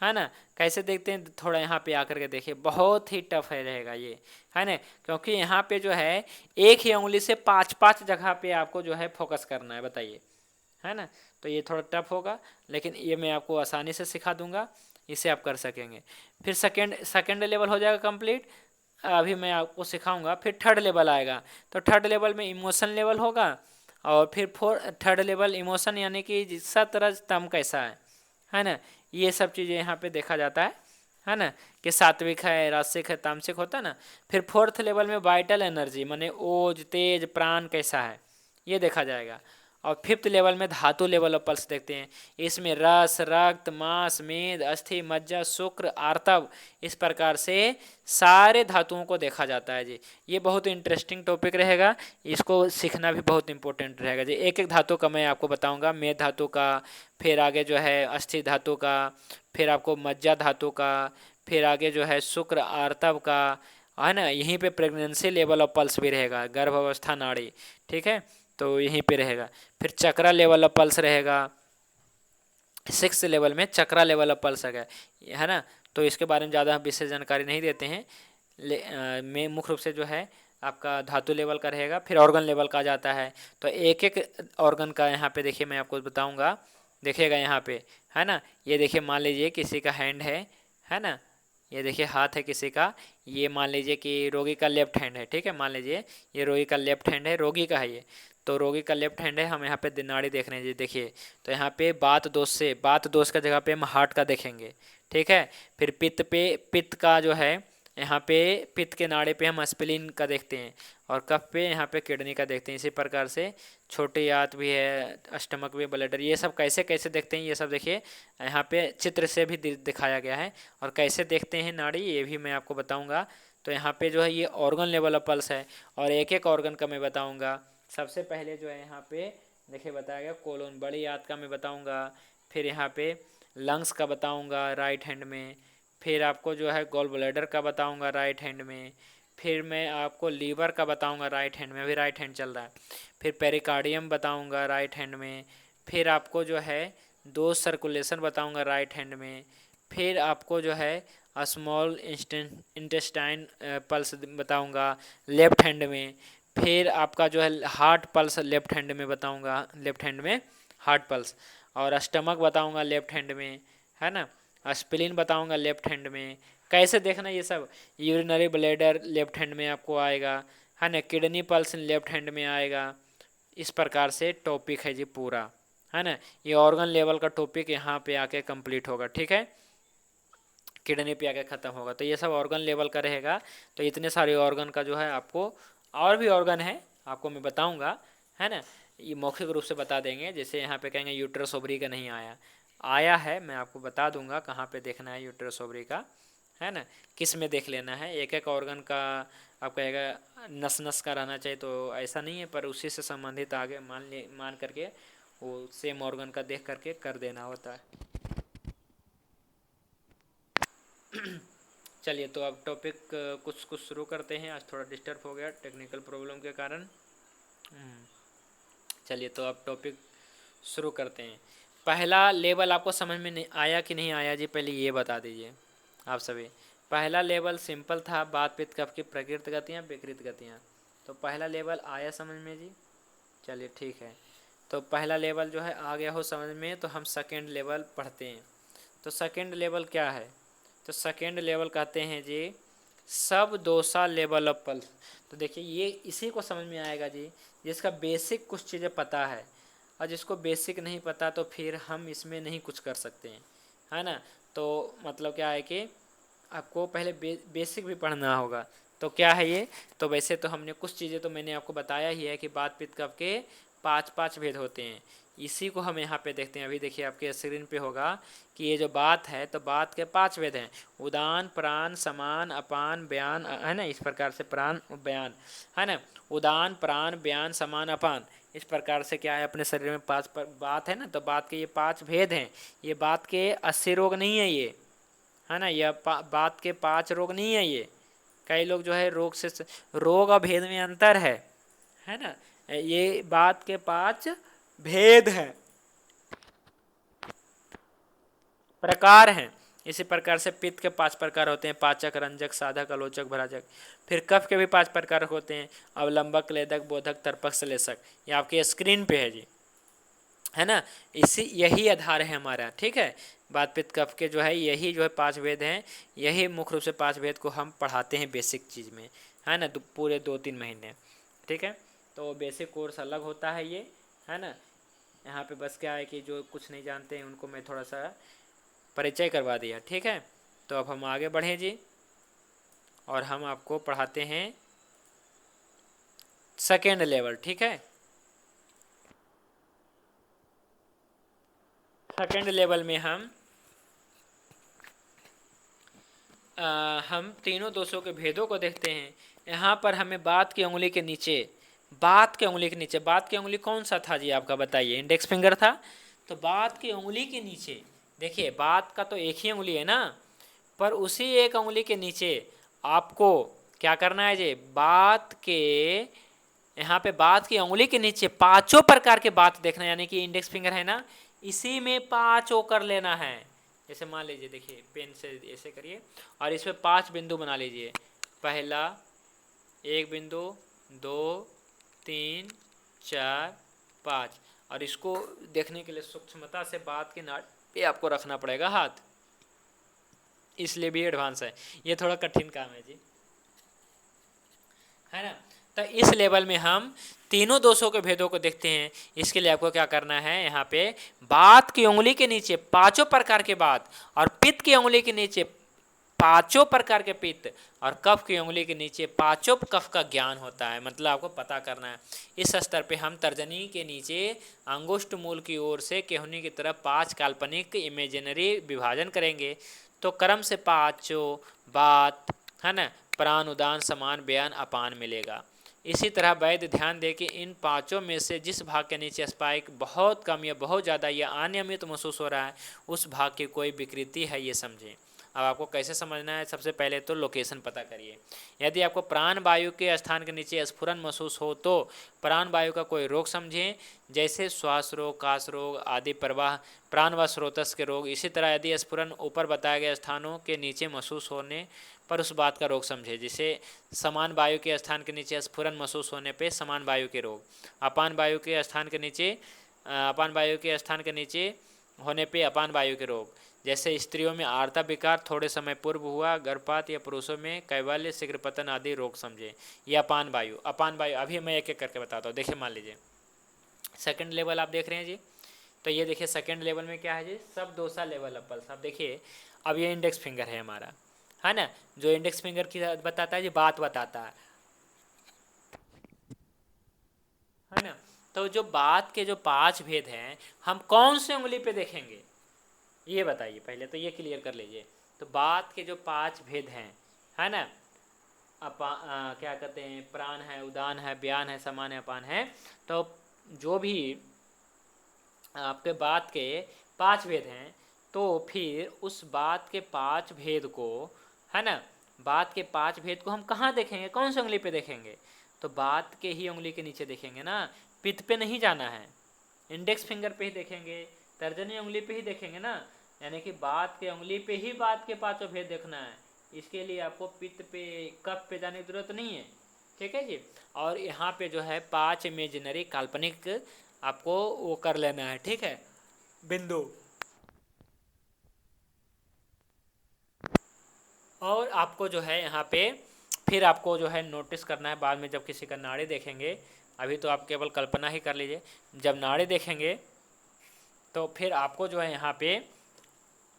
है ना। कैसे देखते हैं, थोड़ा यहाँ पे आकर के देखिए, बहुत ही टफ है रहेगा ये, है ना, क्योंकि यहाँ पे जो है एक ही उंगली से 5-5 जगह पे आपको जो है फोकस करना है, बताइए, है ना। तो ये थोड़ा टफ होगा, लेकिन ये मैं आपको आसानी से सिखा दूंगा, इसे आप कर सकेंगे। फिर सेकेंड लेवल हो जाएगा कंप्लीट। अभी मैं आपको सिखाऊंगा। फिर थर्ड लेवल आएगा, तो थर्ड लेवल में इमोशन लेवल होगा। और फिर थर्ड लेवल इमोशन यानी कि जिसका तरह तम कैसा है ना, ये सब चीज़ें यहाँ पे देखा जाता है ना, कि सात्विक है, रासिक है, तामसिक होता है ना। फिर फोर्थ लेवल में वाइटल एनर्जी माने ओज तेज प्राण कैसा है, ये देखा जाएगा। और फिफ्थ लेवल में धातु लेवल ऑफ पल्स देखते हैं। इसमें रस रक्त मांस मेद अस्थि मज्जा शुक्र आर्तव, इस प्रकार से सारे धातुओं को देखा जाता है जी। ये बहुत इंटरेस्टिंग टॉपिक रहेगा, इसको सीखना भी बहुत इंपॉर्टेंट रहेगा जी। एक एक धातु का मैं आपको बताऊंगा, मेद धातु का, फिर आगे जो है अस्थि धातु का, फिर आपको मज्जा धातु का, फिर आगे जो है शुक्र आर्तव का, है ना। यहीं पे प्रेगनेंसी लेवल ऑफ पल्स भी रहेगा, गर्भावस्था नाड़ी, ठीक है, तो यहीं पे रहेगा। फिर चक्रा लेवल ऑफ पल्स रहेगा, 6th लेवल में चक्रा लेवल ऑफ पल्स है ना। तो इसके बारे में ज़्यादा विशेष जानकारी नहीं देते हैं। में मुख्य रूप से जो है आपका धातु लेवल का रहेगा, फिर ऑर्गन लेवल का आ जाता है। तो एक एक ऑर्गन का यहाँ पे देखिए मैं आपको बताऊँगा, देखिएगा यहाँ पे, है ना। ये देखिए मान लीजिए किसी का हैंड है ना, ये देखिए हाथ है किसी का, ये मान लीजिए कि रोगी का लेफ्ट हैंड है, ठीक है। मान लीजिए ये रोगी का लेफ्ट हैंड है, रोगी का है ये, तो रोगी का लेफ्ट हैंड है। हम यहाँ पे नाड़ी देख रहे हैं जी, देखिए तो यहाँ पे बात दोष का जगह पे हम हार्ट का देखेंगे, ठीक है। फिर पित्त का जो है यहाँ पे पित्त के नाड़े पे हम स्प्लीन का देखते हैं, और कफ पे यहाँ पे किडनी का देखते हैं। इसी प्रकार से छोटी आंत भी है, स्टमक भी, ब्लैडर, ये सब कैसे कैसे देखते हैं, ये सब देखिए यहाँ पे चित्र से भी दिखाया गया है। और कैसे देखते हैं नाड़ी, ये भी मैं आपको बताऊँगा। तो यहाँ पे जो है ये ऑर्गन लेवल ऑफ पल्स है, और एक एक ऑर्गन का मैं बताऊँगा। सबसे पहले जो है यहाँ पे देखिए बताया गया कोलोन, बड़ी आंत का मैं बताऊँगा। फिर यहाँ पे लंग्स का बताऊँगा राइट हैंड में। फिर आपको जो है गॉल ब्लैडर का बताऊंगा राइट हैंड में। फिर मैं आपको लीवर का बताऊंगा राइट हैंड में, अभी राइट हैंड चल रहा है। फिर पेरिकार्डियम बताऊंगा राइट हैंड में। फिर आपको जो है दो सर्कुलेशन बताऊंगा राइट हैंड में। फिर आपको जो है स्मॉल इंटेस्टाइन पल्स बताऊंगा लेफ्ट हैंड में। फिर आपका जो है हार्ट पल्स लेफ्ट हैंड में बताऊंगा, लेफ्ट हैंड में हार्ट पल्स। और स्टमक बताऊंगा लेफ्ट हैंड में, है ना। स्प्लीन बताऊंगा लेफ्ट हैंड में। कैसे देखना ये सब, यूरिनरी ब्लैडर लेफ्ट हैंड में आपको आएगा, है ना। किडनी पल्स लेफ्ट हैंड में आएगा। इस प्रकार से टॉपिक है जी पूरा, है ना। ये ऑर्गन लेवल का टॉपिक यहाँ पे आके कंप्लीट होगा, ठीक है। किडनी पे आके ख़त्म होगा। तो ये सब ऑर्गन लेवल का रहेगा। तो इतने सारे ऑर्गन का जो है आपको, और भी ऑर्गन है आपको मैं बताऊंगा, है ना। ये मौखिक रूप से बता देंगे। जैसे यहाँ पे कहेंगे यूट्रस ओवरी का नहीं आया है, मैं आपको बता दूंगा कहाँ पे देखना है यूट्रस ओवरी का, है ना। किस में देख लेना है, एक एक ऑर्गन का आप कहेगा नस नस का रहना चाहिए, तो ऐसा नहीं है, पर उसी से संबंधित आगे मान करके वो सेम ऑर्गन का देख करके कर देना होता है। चलिए तो अब टॉपिक कुछ कुछ शुरू करते हैं। आज थोड़ा डिस्टर्ब हो गया टेक्निकल प्रॉब्लम के कारण। चलिए तो अब टॉपिक शुरू करते हैं। पहला लेवल आपको समझ में नहीं आया कि नहीं आया जी, पहले ये बता दीजिए आप सभी। पहला लेवल सिंपल था, बात पित्त कफ की प्रकृत गतियाँ विकृत गतियाँ। तो पहला लेवल आया समझ में जी, चलिए ठीक है। तो पहला लेवल जो है आ गया हो समझ में, तो हम सेकेंड लेवल पढ़ते हैं। तो सेकेंड लेवल क्या है, तो सेकेंड लेवल कहते हैं जी सब दोषा लेवल ऑफ पल्स। तो देखिए ये इसी को समझ में आएगा जी जिसका बेसिक कुछ चीज़ें पता है, और जिसको बेसिक नहीं पता तो फिर हम इसमें नहीं कुछ कर सकते हैं, है ना। तो मतलब क्या है कि आपको पहले बेसिक भी पढ़ना होगा। तो क्या है ये, तो वैसे तो हमने कुछ चीज़ें तो मैंने आपको बताया ही है कि बात पित्त कफ के पांच भेद होते हैं। इसी को हम यहाँ पे देखते हैं। अभी देखिए आपके स्क्रीन पे होगा कि ये जो बात है, तो बात के 5 भेद हैं, उदान, प्राण, समान, अपान, बयान, है ना। इस प्रकार से प्राण बयान, है ना। उदान, प्राण, बयान, समान, अपान, इस प्रकार से क्या है अपने शरीर में 5 बात है ना। तो बात के ये 5 भेद हैं। ये बात के 80 रोग नहीं है ये, है ना। यह बात के 5 रोग नहीं है ये। कई लोग जो है रोग और भेद में अंतर है ना। ये बात के 5 भेद हैं, प्रकार हैं। इसी प्रकार से पित्त के 5 प्रकार होते हैं, पाचक, रंजक, साधक, आलोचक, भराजक। फिर कफ के भी 5 प्रकार होते हैं, अवलंबक, क्लेदक, बोधक, तर्पक, श्लेषक। ये आपके स्क्रीन पे है जी, है ना। यही आधार है हमारा, ठीक है। बात पित्त कफ के जो है यही जो है 5 भेद हैं। यही मुख्य रूप से 5 भेद को हम पढ़ाते हैं बेसिक चीज़ में, है ना, पूरे 2-3 महीने, ठीक है। तो बेसिक कोर्स अलग होता है ये, है ना। यहाँ पे बस क्या है कि जो कुछ नहीं जानते हैं उनको मैं थोड़ा सा परिचय करवा दिया, ठीक है। तो अब हम आगे बढ़ें जी, और हम आपको पढ़ाते हैं सेकेंड लेवल, ठीक है। सेकेंड लेवल में हम तीनों दोषों के भेदों को देखते हैं। यहाँ पर हमें बात की उंगली के नीचे, बात की उंगली कौन सा था जी आपका बताइए, इंडेक्स फिंगर था। तो बात की उंगली के नीचे देखिए, बात का तो एक ही उंगली है ना, पर उसी एक उंगली के नीचे आपको क्या करना है जी, बात के यहाँ पे बात की उंगली के नीचे 5 प्रकार के बात देखना है। यानी कि इंडेक्स फिंगर है ना, इसी में 5 कर लेना है। जैसे मान लीजिए, देखिए पेन से ऐसे करिए और इसमें 5 बिंदु बना लीजिए। पहला 1 बिंदु, 2, 3, 4, 5, और इसको देखने के लिए सूक्ष्मता से बात के नाट पे आपको रखना पड़ेगा हाथ, इसलिए भी एडवांस है। ये थोड़ा कठिन काम है जी, है ना। तो इस लेवल में हम तीनों दोषों के भेदों को देखते हैं। इसके लिए आपको क्या करना है, यहाँ पे बात की उंगली के नीचे 5 प्रकार के बात और पित्त की उंगली के नीचे 5 प्रकार के पित्त और कफ की उंगली के नीचे 5 कफ का ज्ञान होता है। मतलब आपको पता करना है। इस स्तर पे हम तर्जनी के नीचे अंगुष्ठ मूल की ओर से केहूनी की तरफ 5 काल्पनिक इमेजिनरी विभाजन करेंगे। तो क्रम से 5 बात, है ना, प्राण, उदान, समान, बयान, अपान मिलेगा। इसी तरह वैद्य ध्यान दे कि इन 5 में से जिस भाग के नीचे स्पाइक बहुत कम या बहुत ज़्यादा या अनियमित महसूस हो रहा है, उस भाग की कोई विकृति है, ये समझें। अब आपको कैसे समझना है, सबसे पहले तो लोकेशन पता करिए। यदि आपको प्राण वायु के स्थान के नीचे स्फुरन महसूस हो तो प्राण वायु का कोई रोग समझें, जैसे श्वास रोग, काश रोग आदि, प्रवाह, प्राण व स्रोतस के रोग। इसी तरह यदि स्फुरन ऊपर बताए गए स्थानों के नीचे महसूस होने पर उस बात का रोग समझे, जैसे समान वायु के स्थान के नीचे स्फुरन महसूस होने पे समान वायु के रोग, अपान वायु के स्थान के नीचे अपान वायु के स्थान के नीचे होने पे अपान वायु के रोग, जैसे स्त्रियों में आर्ता विकार थोड़े समय पूर्व हुआ, गर्भपात, या पुरुषों में कैवल्य, शीघ्र पतन आदि रोग समझे। ये अपान वायु। अपान वायु अभी मैं एक एक करके बताता हूँ। देखिए मान लीजिए सेकंड लेवल आप देख रहे हैं जी। तो ये देखिए सेकंड लेवल में क्या है जी, सब दोसा लेवल अप पल्स। आप देखिए अब ये इंडेक्स फिंगर है हमारा, है ना, जो इंडेक्स फिंगर की बताता है जी, बात बताता है ना। तो जो बात के जो 5 भेद हैं, हम कौन से उंगली पे देखेंगे, ये बताइए। पहले तो ये क्लियर कर लीजिए। तो बात के जो 5 भेद हैं, है ना, क्या कहते हैं, प्राण है, उदान है, बयान है, समान है, अपान है। तो जो भी आपके बात के 5 भेद हैं, तो फिर उस बात के 5 भेद को, है ना, बात के 5 भेद को हम कहाँ देखेंगे, कौन सी उंगली पे देखेंगे, तो बात के ही उंगली के नीचे देखेंगे ना, पित्त पे नहीं जाना है, इंडेक्स फिंगर पे ही देखेंगे, तर्जनी उंगली पे ही देखेंगे ना। यानी कि बात के उंगली पे ही बात के 5 भेद देखना है। इसके लिए आपको पित्त पे, कफ पे जाने की जरूरत नहीं है, ठीक है जी। और यहाँ पे जो है 5 इमेजिनरी काल्पनिक आपको वो कर लेना है, ठीक है, बिंदु। और आपको जो है यहाँ पे फिर आपको जो है नोटिस करना है बाद में जब किसी का नाड़ी देखेंगे। अभी तो आप केवल कल्पना ही कर लीजिए, जब नाड़ी देखेंगे तो फिर आपको जो है यहाँ पे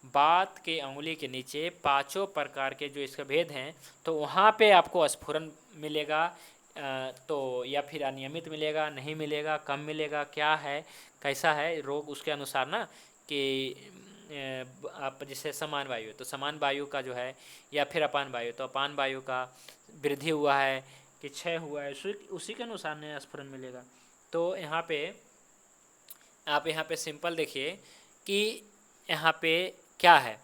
बात के उंगली के नीचे 5 प्रकार के जो इसके भेद हैं, तो वहाँ पे आपको स्फुरन मिलेगा, तो या फिर अनियमित मिलेगा, नहीं मिलेगा, कम मिलेगा, क्या है, कैसा है रोग, उसके अनुसार ना कि आप जैसे समान वायु तो समान वायु का जो है, या फिर अपान वायु तो अपान वायु का वृद्धि हुआ है कि क्षय हुआ है, उसी के अनुसार नया स्फुरन मिलेगा। तो यहाँ पे आप यहाँ पे सिंपल देखिए कि यहाँ पे क्या है,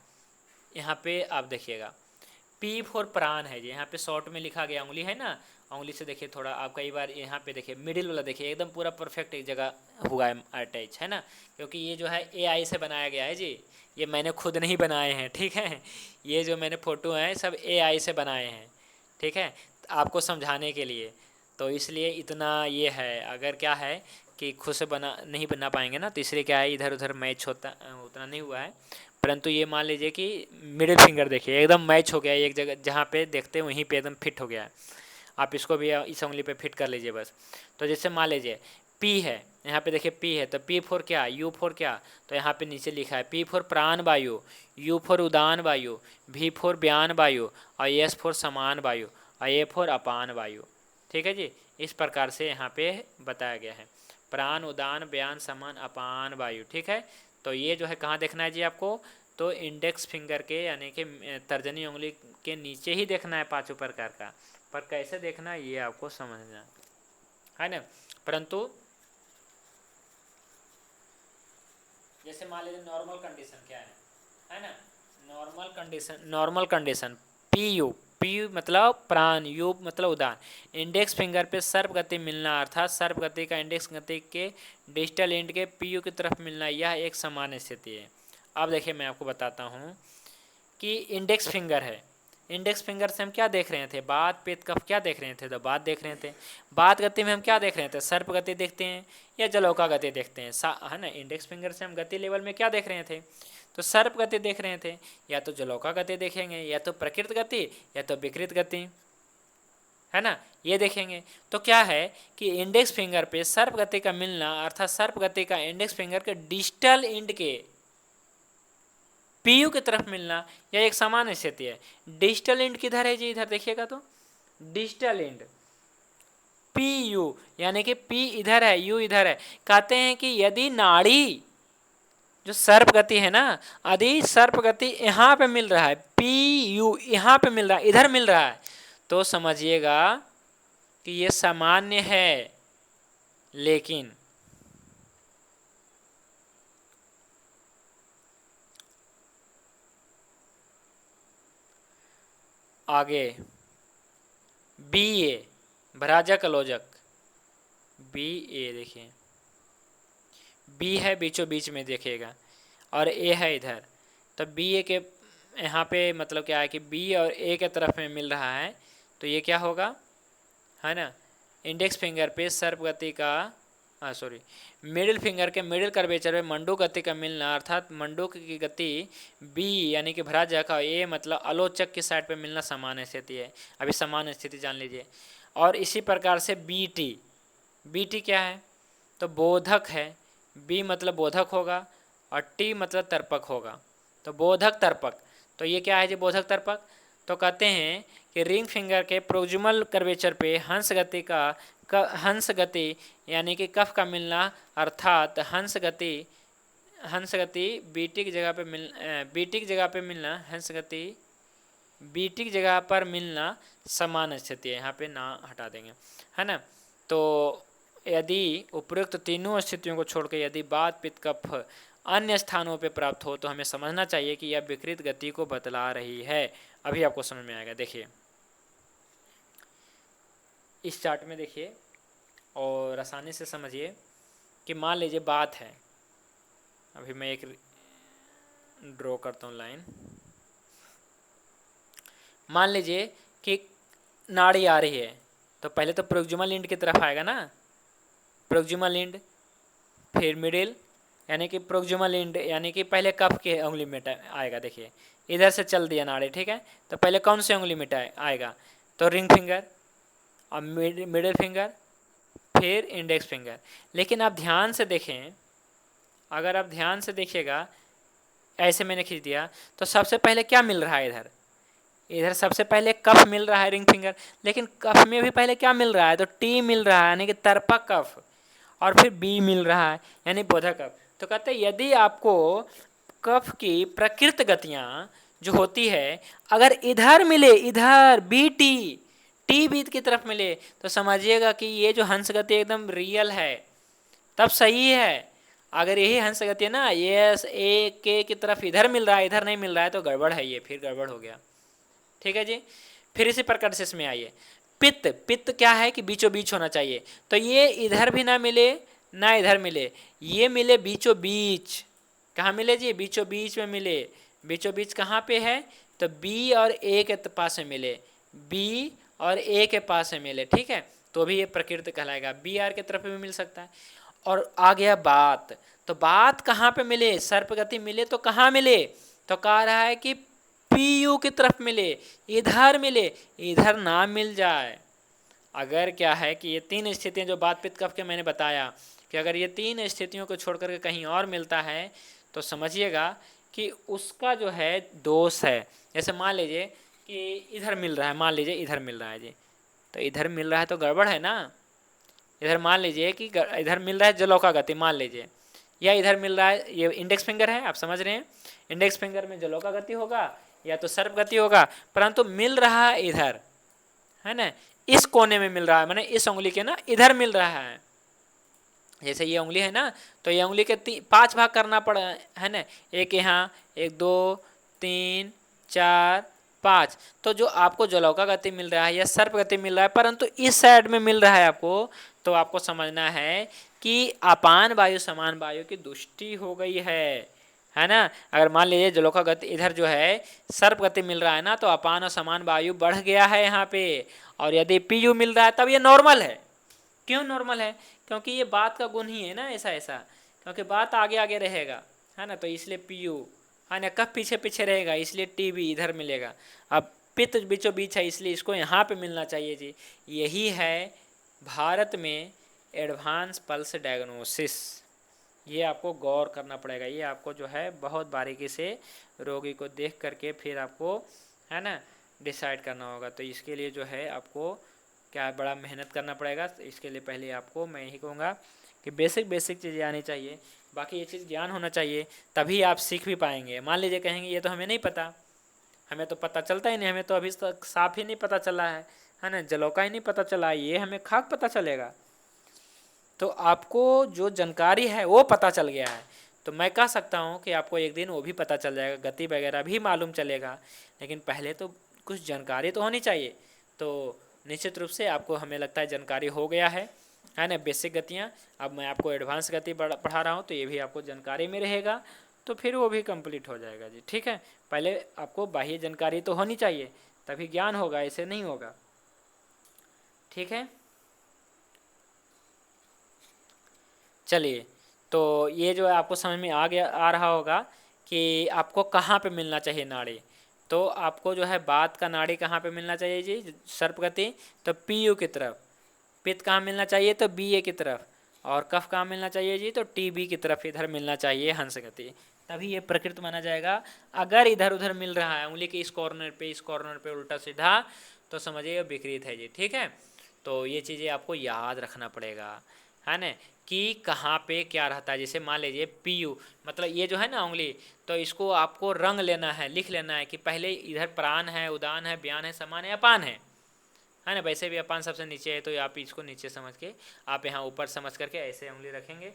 यहाँ पे आप देखिएगा P4 प्राण है जी। यहाँ पे शॉर्ट में लिखा गया उंगली है ना, उंगली से देखिए थोड़ा आप कई बार यहाँ पे देखिए मिडिल वाला देखिए एकदम पूरा परफेक्ट एक जगह हुआ है अटैच, है ना, क्योंकि ये जो है AI से बनाया गया है जी, ये मैंने खुद नहीं बनाए हैं, ठीक है। ये जो मैंने फ़ोटो हैं सब AI से बनाए हैं, ठीक है, आपको समझाने के लिए। तो इसलिए इतना ये है, अगर क्या है कि खुद से नहीं बना पाएंगे ना, तो इसलिए क्या है इधर उधर मैच होता उतना नहीं हुआ है। परंतु ये मान लीजिए कि मिडिल फिंगर देखिए एकदम मैच हो गया है, एक जगह जहाँ पे देखते हैं वहीं पे एकदम फिट हो गया है। आप इसको भी इस उंगली पे फिट कर लीजिए बस। तो जैसे मान लीजिए P है, यहाँ पे देखिए P है, तो P4 क्या, U4 क्या, तो यहाँ पे नीचे लिखा है P4 प्राण वायु, U4 उदान वायु, V4 बयान वायु और S4 समान वायु और A4 अपान वायु, ठीक है जी। इस प्रकार से यहाँ पे बताया गया है प्राण, उदान, बयान, समान, अपान वायु, ठीक है। तो ये जो है कहाँ देखना है जी आपको, तो इंडेक्स फिंगर के यानी कि तर्जनी उंगली के नीचे ही देखना है 5 प्रकार का। पर कैसे देखना है ये आपको समझना है ना। परंतु जैसे मान लीजिए नॉर्मल कंडीशन क्या है ना, नॉर्मल कंडीशन पी मतलब प्राण, यू मतलब उदान, इंडेक्स फिंगर पे सर्प गति मिलना, अर्थात सर्प गति का इंडेक्स गति के डिजिटल एंड के पीयू की तरफ मिलना, यह एक सामान्य स्थिति है। अब देखिए मैं आपको बताता हूँ कि इंडेक्स फिंगर है। इंडेक्स फिंगर से हम क्या देख रहे थे, बात पित्त कफ क्या देख रहे थे, तो बात देख रहे थे। बात गति में हम क्या देख रहे थे, सर्प गति देखते हैं या जलौका गति देखते हैं, है ना। इंडेक्स फिंगर से हम गति लेवल में क्या देख रहे थे, तो सर्प गति देख रहे थे, या तो जलौका गति देखेंगे, या तो प्रकृत गति, या तो विकृत गति, है ना, ये देखेंगे। तो क्या है कि इंडेक्स फिंगर पे सर्प गति का मिलना अर्थात सर्प गति का इंडेक्स फिंगर के डिजिटल इंड के पीयू की तरफ मिलना यह एक सामान्य स्थिति है। डिजिटल इंड किधर है जी, इधर देखिएगा तो डिजिटल इंड पी यू, यानी कि पी इधर है, यू इधर है। कहते हैं कि यदि नाड़ी जो सर्प गति है ना, यदि सर्प गति यहाँ पे मिल रहा है, पी यू यहाँ पे मिल रहा है, इधर मिल रहा है, तो समझिएगा कि ये सामान्य है। लेकिन आगे बी ए भराजक अलोजक, बी ए देखिए, बी है बीचों बीच में देखिएगा और ए है इधर, तो बी ए के यहाँ पे मतलब क्या है कि बी और ए के तरफ में मिल रहा है, तो ये क्या होगा, है ना। इंडेक्स फिंगर पे सर्प गति का सॉरी मिडिल फिंगर के मिडिल कर्वेचर में मंडूक गति का मिलना अर्थात मंडूक की गति बी यानी कि भराजक और ए मतलब आलोचक की साइड पे मिलना सामान्य स्थिति है। अभी सामान्य स्थिति जान लीजिए। और इसी प्रकार से बी टी क्या है, तो बोधक है। बी मतलब बोधक होगा और टी मतलब तर्पक होगा, तो बोधक तर्पक। तो ये क्या है जी, बोधक तर्पक। तो कहते हैं कि रिंग फिंगर के प्रोक्सिमल कर्वेचर पे हंस गति यानी कि कफ का मिलना अर्थात हंस गति बीटी की जगह पे मिलना हंस गति बीटी की जगह पर मिलना समान स्थिति है। यहाँ पे ना हटा देंगे, है ना। तो यदि उपरोक्त तीनों स्थितियों को छोड़कर यदि बात पित्त कफ अन्य स्थानों पे प्राप्त हो तो हमें समझना चाहिए कि यह विकृत गति को बतला रही है। अभी आपको समझ में आएगा। देखिए इस चार्ट में देखिए और आसानी से समझिए कि मान लीजिए बात है, अभी मैं एक ड्रॉ करता हूँ लाइन। मान लीजिए कि नाड़ी आ रही है, तो पहले तो प्रोक्सिमल इंड की तरफ आएगा ना, प्रोक्सिमल इंड, फिर मिडिल यानी कि प्रोक्सिमल इंड यानी कि पहले कफ के उंगली में आएगा। देखिए इधर से चल दिया नाड़ी, ठीक है, तो पहले कौन से उंगली में आएगा, तो रिंग फिंगर और मिडिल फिंगर फिर इंडेक्स फिंगर। लेकिन आप ध्यान से देखें, अगर आप ध्यान से देखिएगा, ऐसे मैंने खींच दिया तो सबसे पहले क्या मिल रहा है, इधर सबसे पहले कफ मिल रहा है रिंग फिंगर, लेकिन कफ में भी पहले क्या मिल रहा है, तो टी मिल रहा है यानी कि तर्पक कफ, और फिर बी मिल रहा है यानी बोधक कफ। तो कहते हैं यदि आपको कफ की प्रकृत गतियाँ जो होती है अगर इधर मिले, इधर बी टी बीत की तरफ मिले, तो समझिएगा कि ये जो हंस गति एकदम रियल है, तब सही है। अगर यही हंस गति है ना, ये ए के की तरफ इधर मिल रहा है, इधर नहीं मिल रहा है, तो गड़बड़ है, ये फिर गड़बड़ हो गया। ठीक है जी। फिर इसी प्रकार से इसमें आइए, पित्त क्या है कि बीचों बीच होना चाहिए, तो ये इधर भी ना मिले ना इधर मिले, ये मिले बीचों बीच। कहाँ मिले जी, बीचों बीच में मिले। बीचों बीच कहाँ पे है, तो बी और ए के पास में मिले, बी और ए के पास में मिले, ठीक है, तो भी ये प्रकृति कहलाएगा। बी आर के तरफ भी मिल सकता है। और आ गया बात, तो बात कहाँ पे मिले, सर्प गति मिले तो कहाँ मिले, तो कह रहा है कि पी यू की तरफ मिले, इधर मिले, इधर ना मिल जाए। अगर क्या है कि ये तीन स्थितियां जो बात पित्त कफ के मैंने बताया कि अगर ये तीन स्थितियों को छोड़ करके कहीं और मिलता है तो समझिएगा कि उसका जो है दोष है। जैसे मान लीजिए कि इधर मिल रहा है, मान लीजिए इधर मिल रहा है जी, तो इधर मिल रहा है तो गड़बड़ है ना। इधर मान लीजिए कि इधर मिल रहा है जलौका गति मान लीजिए, या इधर मिल रहा है, ये इंडेक्स फिंगर है, आप समझ रहे हैं, इंडेक्स फिंगर में जलौका गति होगा या तो सर्प गति होगा, परंतु मिल रहा है इधर, है ना, इस कोने में मिल रहा है, माने इस उंगली के ना इधर मिल रहा है। जैसे ये उंगली है ना, तो ये उंगली के 5 भाग करना पड़ा है ना, एक यहाँ, एक 2 3 4 5, तो जो आपको जलौका गति मिल रहा है या सर्प गति मिल रहा है परंतु इस साइड में मिल रहा है आपको, तो आपको समझना है कि अपान वायु समान वायु की दुष्टि हो गई है है ना। अगर मान लीजिए जलोका गति इधर जो है सर्प गति मिल रहा है ना, तो अपान और समान वायु बढ़ गया है यहाँ पे, और यदि पी यू मिल रहा है तब ये नॉर्मल है। क्यों नॉर्मल है? क्योंकि ये बात का गुण ही है ना ऐसा ऐसा, क्योंकि बात आगे आगे रहेगा, है ना, तो इसलिए पी यू, है ना, कफ पीछे पीछे रहेगा, इसलिए टी बी इधर मिलेगा। अब पित्त बीचों बीच है, इसलिए इसको यहाँ पे मिलना चाहिए जी। यही है भारत में एडवांस पल्स डायग्नोसिस। ये आपको गौर करना पड़ेगा, ये आपको जो है बहुत बारीकी से रोगी को देख करके फिर आपको, है ना, डिसाइड करना होगा। तो इसके लिए जो है आपको क्या बड़ा मेहनत करना पड़ेगा। तो इसके लिए पहले आपको मैं यही कहूँगा कि बेसिक बेसिक चीज़ें आनी चाहिए, बाकी ये चीज़ ज्ञान होना चाहिए, तभी आप सीख भी पाएंगे। मान लीजिए कहेंगे ये तो हमें नहीं पता, हमें तो पता चलता ही नहीं, हमें तो अभी तक साफ ही नहीं पता चला है ना, जलौका ही नहीं पता चला, ये हमें खाक पता चलेगा। तो आपको जो जानकारी है वो पता चल गया है, तो मैं कह सकता हूँ कि आपको एक दिन वो भी पता चल जाएगा, गति वगैरह भी मालूम चलेगा। लेकिन पहले तो कुछ जानकारी तो होनी चाहिए। तो निश्चित रूप से आपको, हमें लगता है जानकारी हो गया है ना, बेसिक गतियाँ। अब मैं आपको एडवांस गति पढ़ा रहा हूँ, तो ये भी आपको जानकारी में रहेगा, तो फिर वो भी कंप्लीट हो जाएगा जी। ठीक है, पहले आपको बाह्य जानकारी तो होनी चाहिए, तभी ज्ञान होगा, ऐसे नहीं होगा। ठीक है, चलिए, तो ये जो है आपको समझ में आ रहा होगा कि आपको कहाँ पे मिलना चाहिए नाड़ी। तो आपको जो है बात का नाड़ी कहाँ पे मिलना चाहिए जी, सर्पगति, तो पी यू की तरफ। पित्त कहाँ मिलना चाहिए, तो बी ए की तरफ। और कफ कहाँ मिलना चाहिए जी, तो टी बी की तरफ इधर मिलना चाहिए हंस गति, तभी ये प्रकृत माना जाएगा। अगर इधर उधर मिल रहा है उंगली के इस कॉर्नर पे उल्टा सीधा, तो समझिए विकृत है जी। ठीक है, तो ये चीज़ें आपको याद रखना पड़ेगा, है ना, कि कहाँ पे क्या रहता है। जैसे मान लीजिए पी यू, मतलब ये जो है ना उंगली, तो इसको आपको रंग लेना है, लिख लेना है कि पहले इधर प्राण है, उदान है, ब्यान है, समान है, अपान है ना। वैसे भी अपान सबसे नीचे है, तो आप इसको नीचे समझ के आप यहाँ ऊपर समझ करके ऐसे उंगली रखेंगे।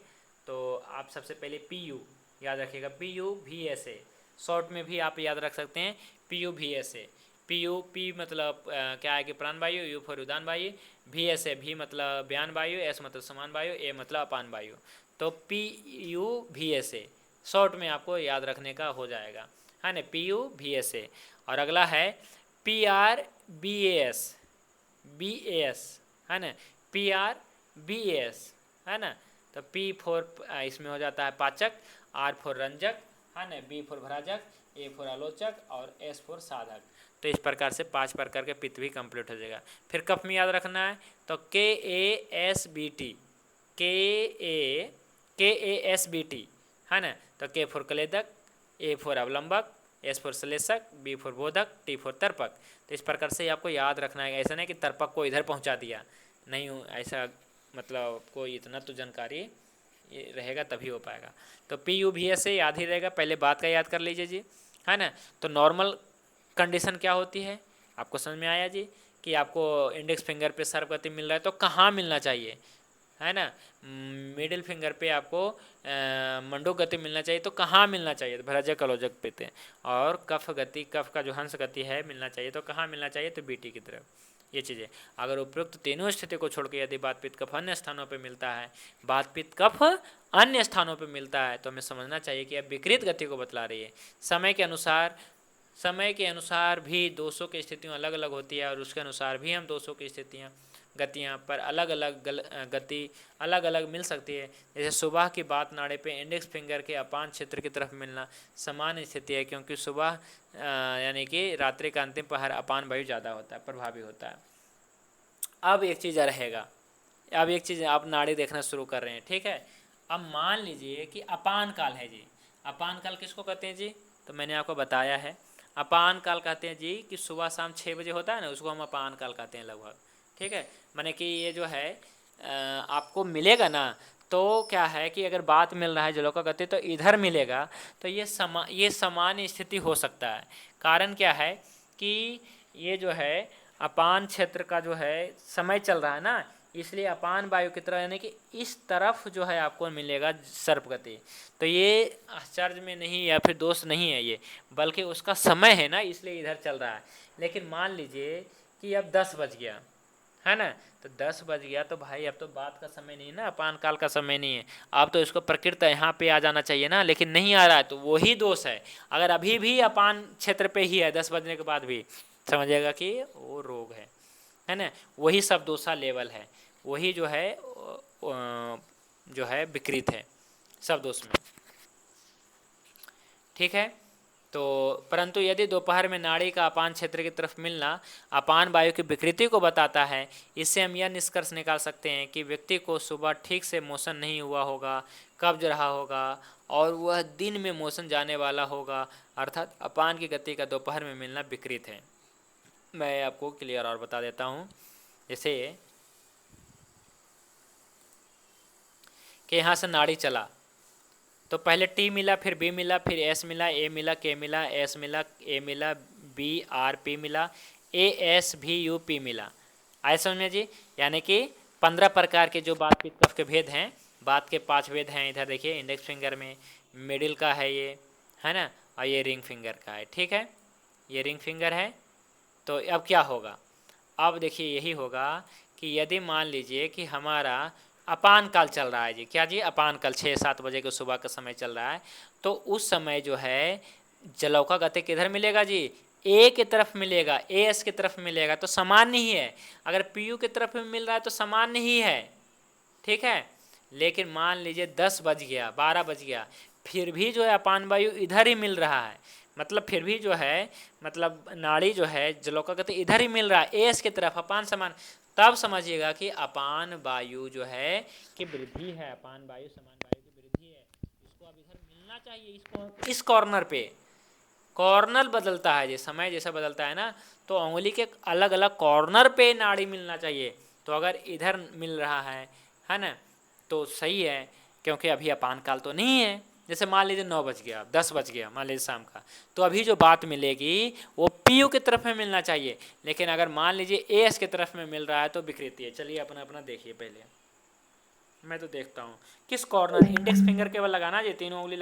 तो आप सबसे पहले पी यू याद रखिएगा, P U V S A, short में भी आप याद रख सकते हैं पी यू भी एस ए। पी यू, पी मतलब क्या है कि प्राण वायु, यू फॉर उदान वायु, भी एस ए, भी मतलब ब्यान वायु, एस मतलब समान वायु, ए मतलब अपान वायु। तो P U V S A short में आपको याद रखने का हो जाएगा, है ना, P U V S A. और अगला है P R B A S, B A S, है ना, P R B A S, है ना। तो पी फोर इसमें हो जाता है पाचक, आर फोर रंजक, है ना, बी फोर भराजक, ए फोर आलोचक, और एस फोर साधक। तो इस प्रकार से 5 प्रकार के पित्त भी कंप्लीट हो जाएगा। फिर कफ में याद रखना है, तो के ए एस बी टी, के ए एस बी टी, है ना। तो के फोर कलेदक, ए फोर अवलंबक, एस फोर श्लेषक, बी फोर बोधक, टी फोर तर्पक। तो इस प्रकार से आपको याद रखना है, ऐसा नहीं कि तर्पक को इधर पहुंचा दिया, नहीं ऐसा, मतलब कोई इतना तो जानकारी ये रहेगा तभी हो पाएगा। तो पी यू भी एस से याद ही रहेगा, पहले बात का याद कर लीजिए जी, है ना। तो नॉर्मल कंडीशन क्या होती है आपको समझ में आया जी, कि आपको इंडेक्स फिंगर पे सर्व गति मिल रहा है तो कहाँ मिलना चाहिए, है ना। मिडिल फिंगर पे आपको मंडूक गति मिलना चाहिए, तो कहाँ मिलना चाहिए, तो भरजक अलोजक पे थे। और कफ गति, कफ का जो हंस गति है मिलना चाहिए, तो कहाँ मिलना चाहिए, तो बीटी की तरफ। ये चीज़ें अगर उपयुक्त तीनों स्थिति को छोड़ के यदि बात पित्त कफ अन्य स्थानों पे मिलता है, बात पित्त कफ अन्य स्थानों पे मिलता है, तो हमें समझना चाहिए कि अब विकृत गति को बतला रही है। समय के अनुसार भी दोषों की स्थितियाँ अलग अलग होती है, और उसके अनुसार भी हम दोषों की स्थितियाँ गतियाँ पर अलग अलग गति अलग अलग मिल सकती है। जैसे सुबह की बात नाड़े पे इंडेक्स फिंगर के अपान क्षेत्र की तरफ मिलना समान स्थिति है, क्योंकि सुबह यानी कि रात्रि का अंतिम पहर अपान वायु ज़्यादा होता है, प्रभावी होता है। अब एक चीज़ रहेगा, अब एक चीज़ आप नाड़ी देखना शुरू कर रहे हैं, ठीक है। अब मान लीजिए कि अपान काल है जी, अपान काल किसको कहते हैं जी, तो मैंने आपको बताया है, अपान काल कहते हैं जी कि सुबह शाम 6 बजे होता है ना, उसको हम अपान काल कहते हैं लगभग, ठीक है। माने कि ये जो है आपको मिलेगा ना, तो क्या है कि अगर बात मिल रहा है जलों का गति तो इधर मिलेगा, तो ये समान स्थिति हो सकता है। कारण क्या है कि ये जो है अपान क्षेत्र का जो है समय चल रहा है ना, इसलिए अपान वायु की तरह, यानी कि इस तरफ जो है आपको मिलेगा सर्प गति। तो ये आश्चर्य में नहीं या फिर दोष नहीं है ये, बल्कि उसका समय है ना, इसलिए इधर चल रहा है। लेकिन मान लीजिए कि अब 10 बज गया, है ना। तो 10 बज गया तो भाई अब तो बात का समय नहीं है ना, अपान काल का समय नहीं है। अब तो इसको प्रकृत यहाँ पे आ जाना चाहिए ना, लेकिन नहीं आ रहा है, तो वही दोष है। अगर अभी भी अपान क्षेत्र पे ही है 10 बजने के बाद भी, समझिएगा कि वो रोग है ना। वही सब दोषा लेवल है, वही जो है जो है विकृत है सब दोष में। ठीक है। तो परंतु यदि दोपहर में नाड़ी का अपान क्षेत्र की तरफ मिलना अपान वायु की विकृति को बताता है, इससे हम यह निष्कर्ष निकाल सकते हैं कि व्यक्ति को सुबह ठीक से मोशन नहीं हुआ होगा, कब्ज रहा होगा और वह दिन में मोशन जाने वाला होगा, अर्थात अपान की गति का दोपहर में मिलना विकृत है। मैं आपको क्लियर और बता देता हूँ। जैसे कि यहाँ से नाड़ी चला तो पहले टी मिला, फिर बी मिला, फिर एस मिला, ए मिला, के मिला, एस मिला, ए मिला, बी आर पी मिला, ए एस भी यू पी मिला। आए समझ में जी। यानी कि 15 प्रकार के जो बात पित्त कफ के भेद हैं, बात के 5 भेद हैं। इधर देखिए इंडेक्स फिंगर में मिडिल का है ये, है ना, और ये रिंग फिंगर का है। ठीक है, ये रिंग फिंगर है। तो अब क्या होगा, अब देखिए यही होगा कि यदि मान लीजिए कि हमारा अपान काल चल रहा है जी, क्या जी, अपान काल 6-7 बजे के सुबह का समय चल रहा है, तो उस समय जो है जलौ का गति किधर मिलेगा जी, ए की तरफ मिलेगा, ए एस की तरफ मिलेगा, तो सामान्य ही है। अगर पी यू की तरफ में मिल रहा है तो सामान्य ही है। ठीक है। लेकिन मान लीजिए 10 बज गया, 12 बज गया, फिर भी जो है अपान वायु इधर ही मिल रहा है, मतलब फिर भी जो है, मतलब नाड़ी जो है जलौका गति इधर ही मिल रहा है, एस की तरफ, अपान समान, तब समझिएगा कि अपान वायु जो है कि वृद्धि है, अपान वायु समान वायु की वृद्धि है। इसको अब इधर मिलना चाहिए, इसको इस कॉर्नर पे, कॉर्नर बदलता है, जैसे समय जैसा बदलता है ना, तो उंगली के अलग अलग कॉर्नर पे नाड़ी मिलना चाहिए। तो अगर इधर मिल रहा है ना, तो सही है, क्योंकि अभी अपान काल तो नहीं है। जैसे मान लीजिए 9 बज गया, 10 बज गया, मान लीजिए शाम का, तो अभी जो बात मिलेगी वो पी यू की तरफ में मिलना चाहिए। लेकिन अगर मान लीजिए ए एस की तरफ में मिल रहा है तो विकृति है। चलिए अपना अपना देखिए, पहले मैं तो देखता हूँ किस कॉर्नर, इंडेक्स फिंगर केवल लगाना, ये तीनों उंगली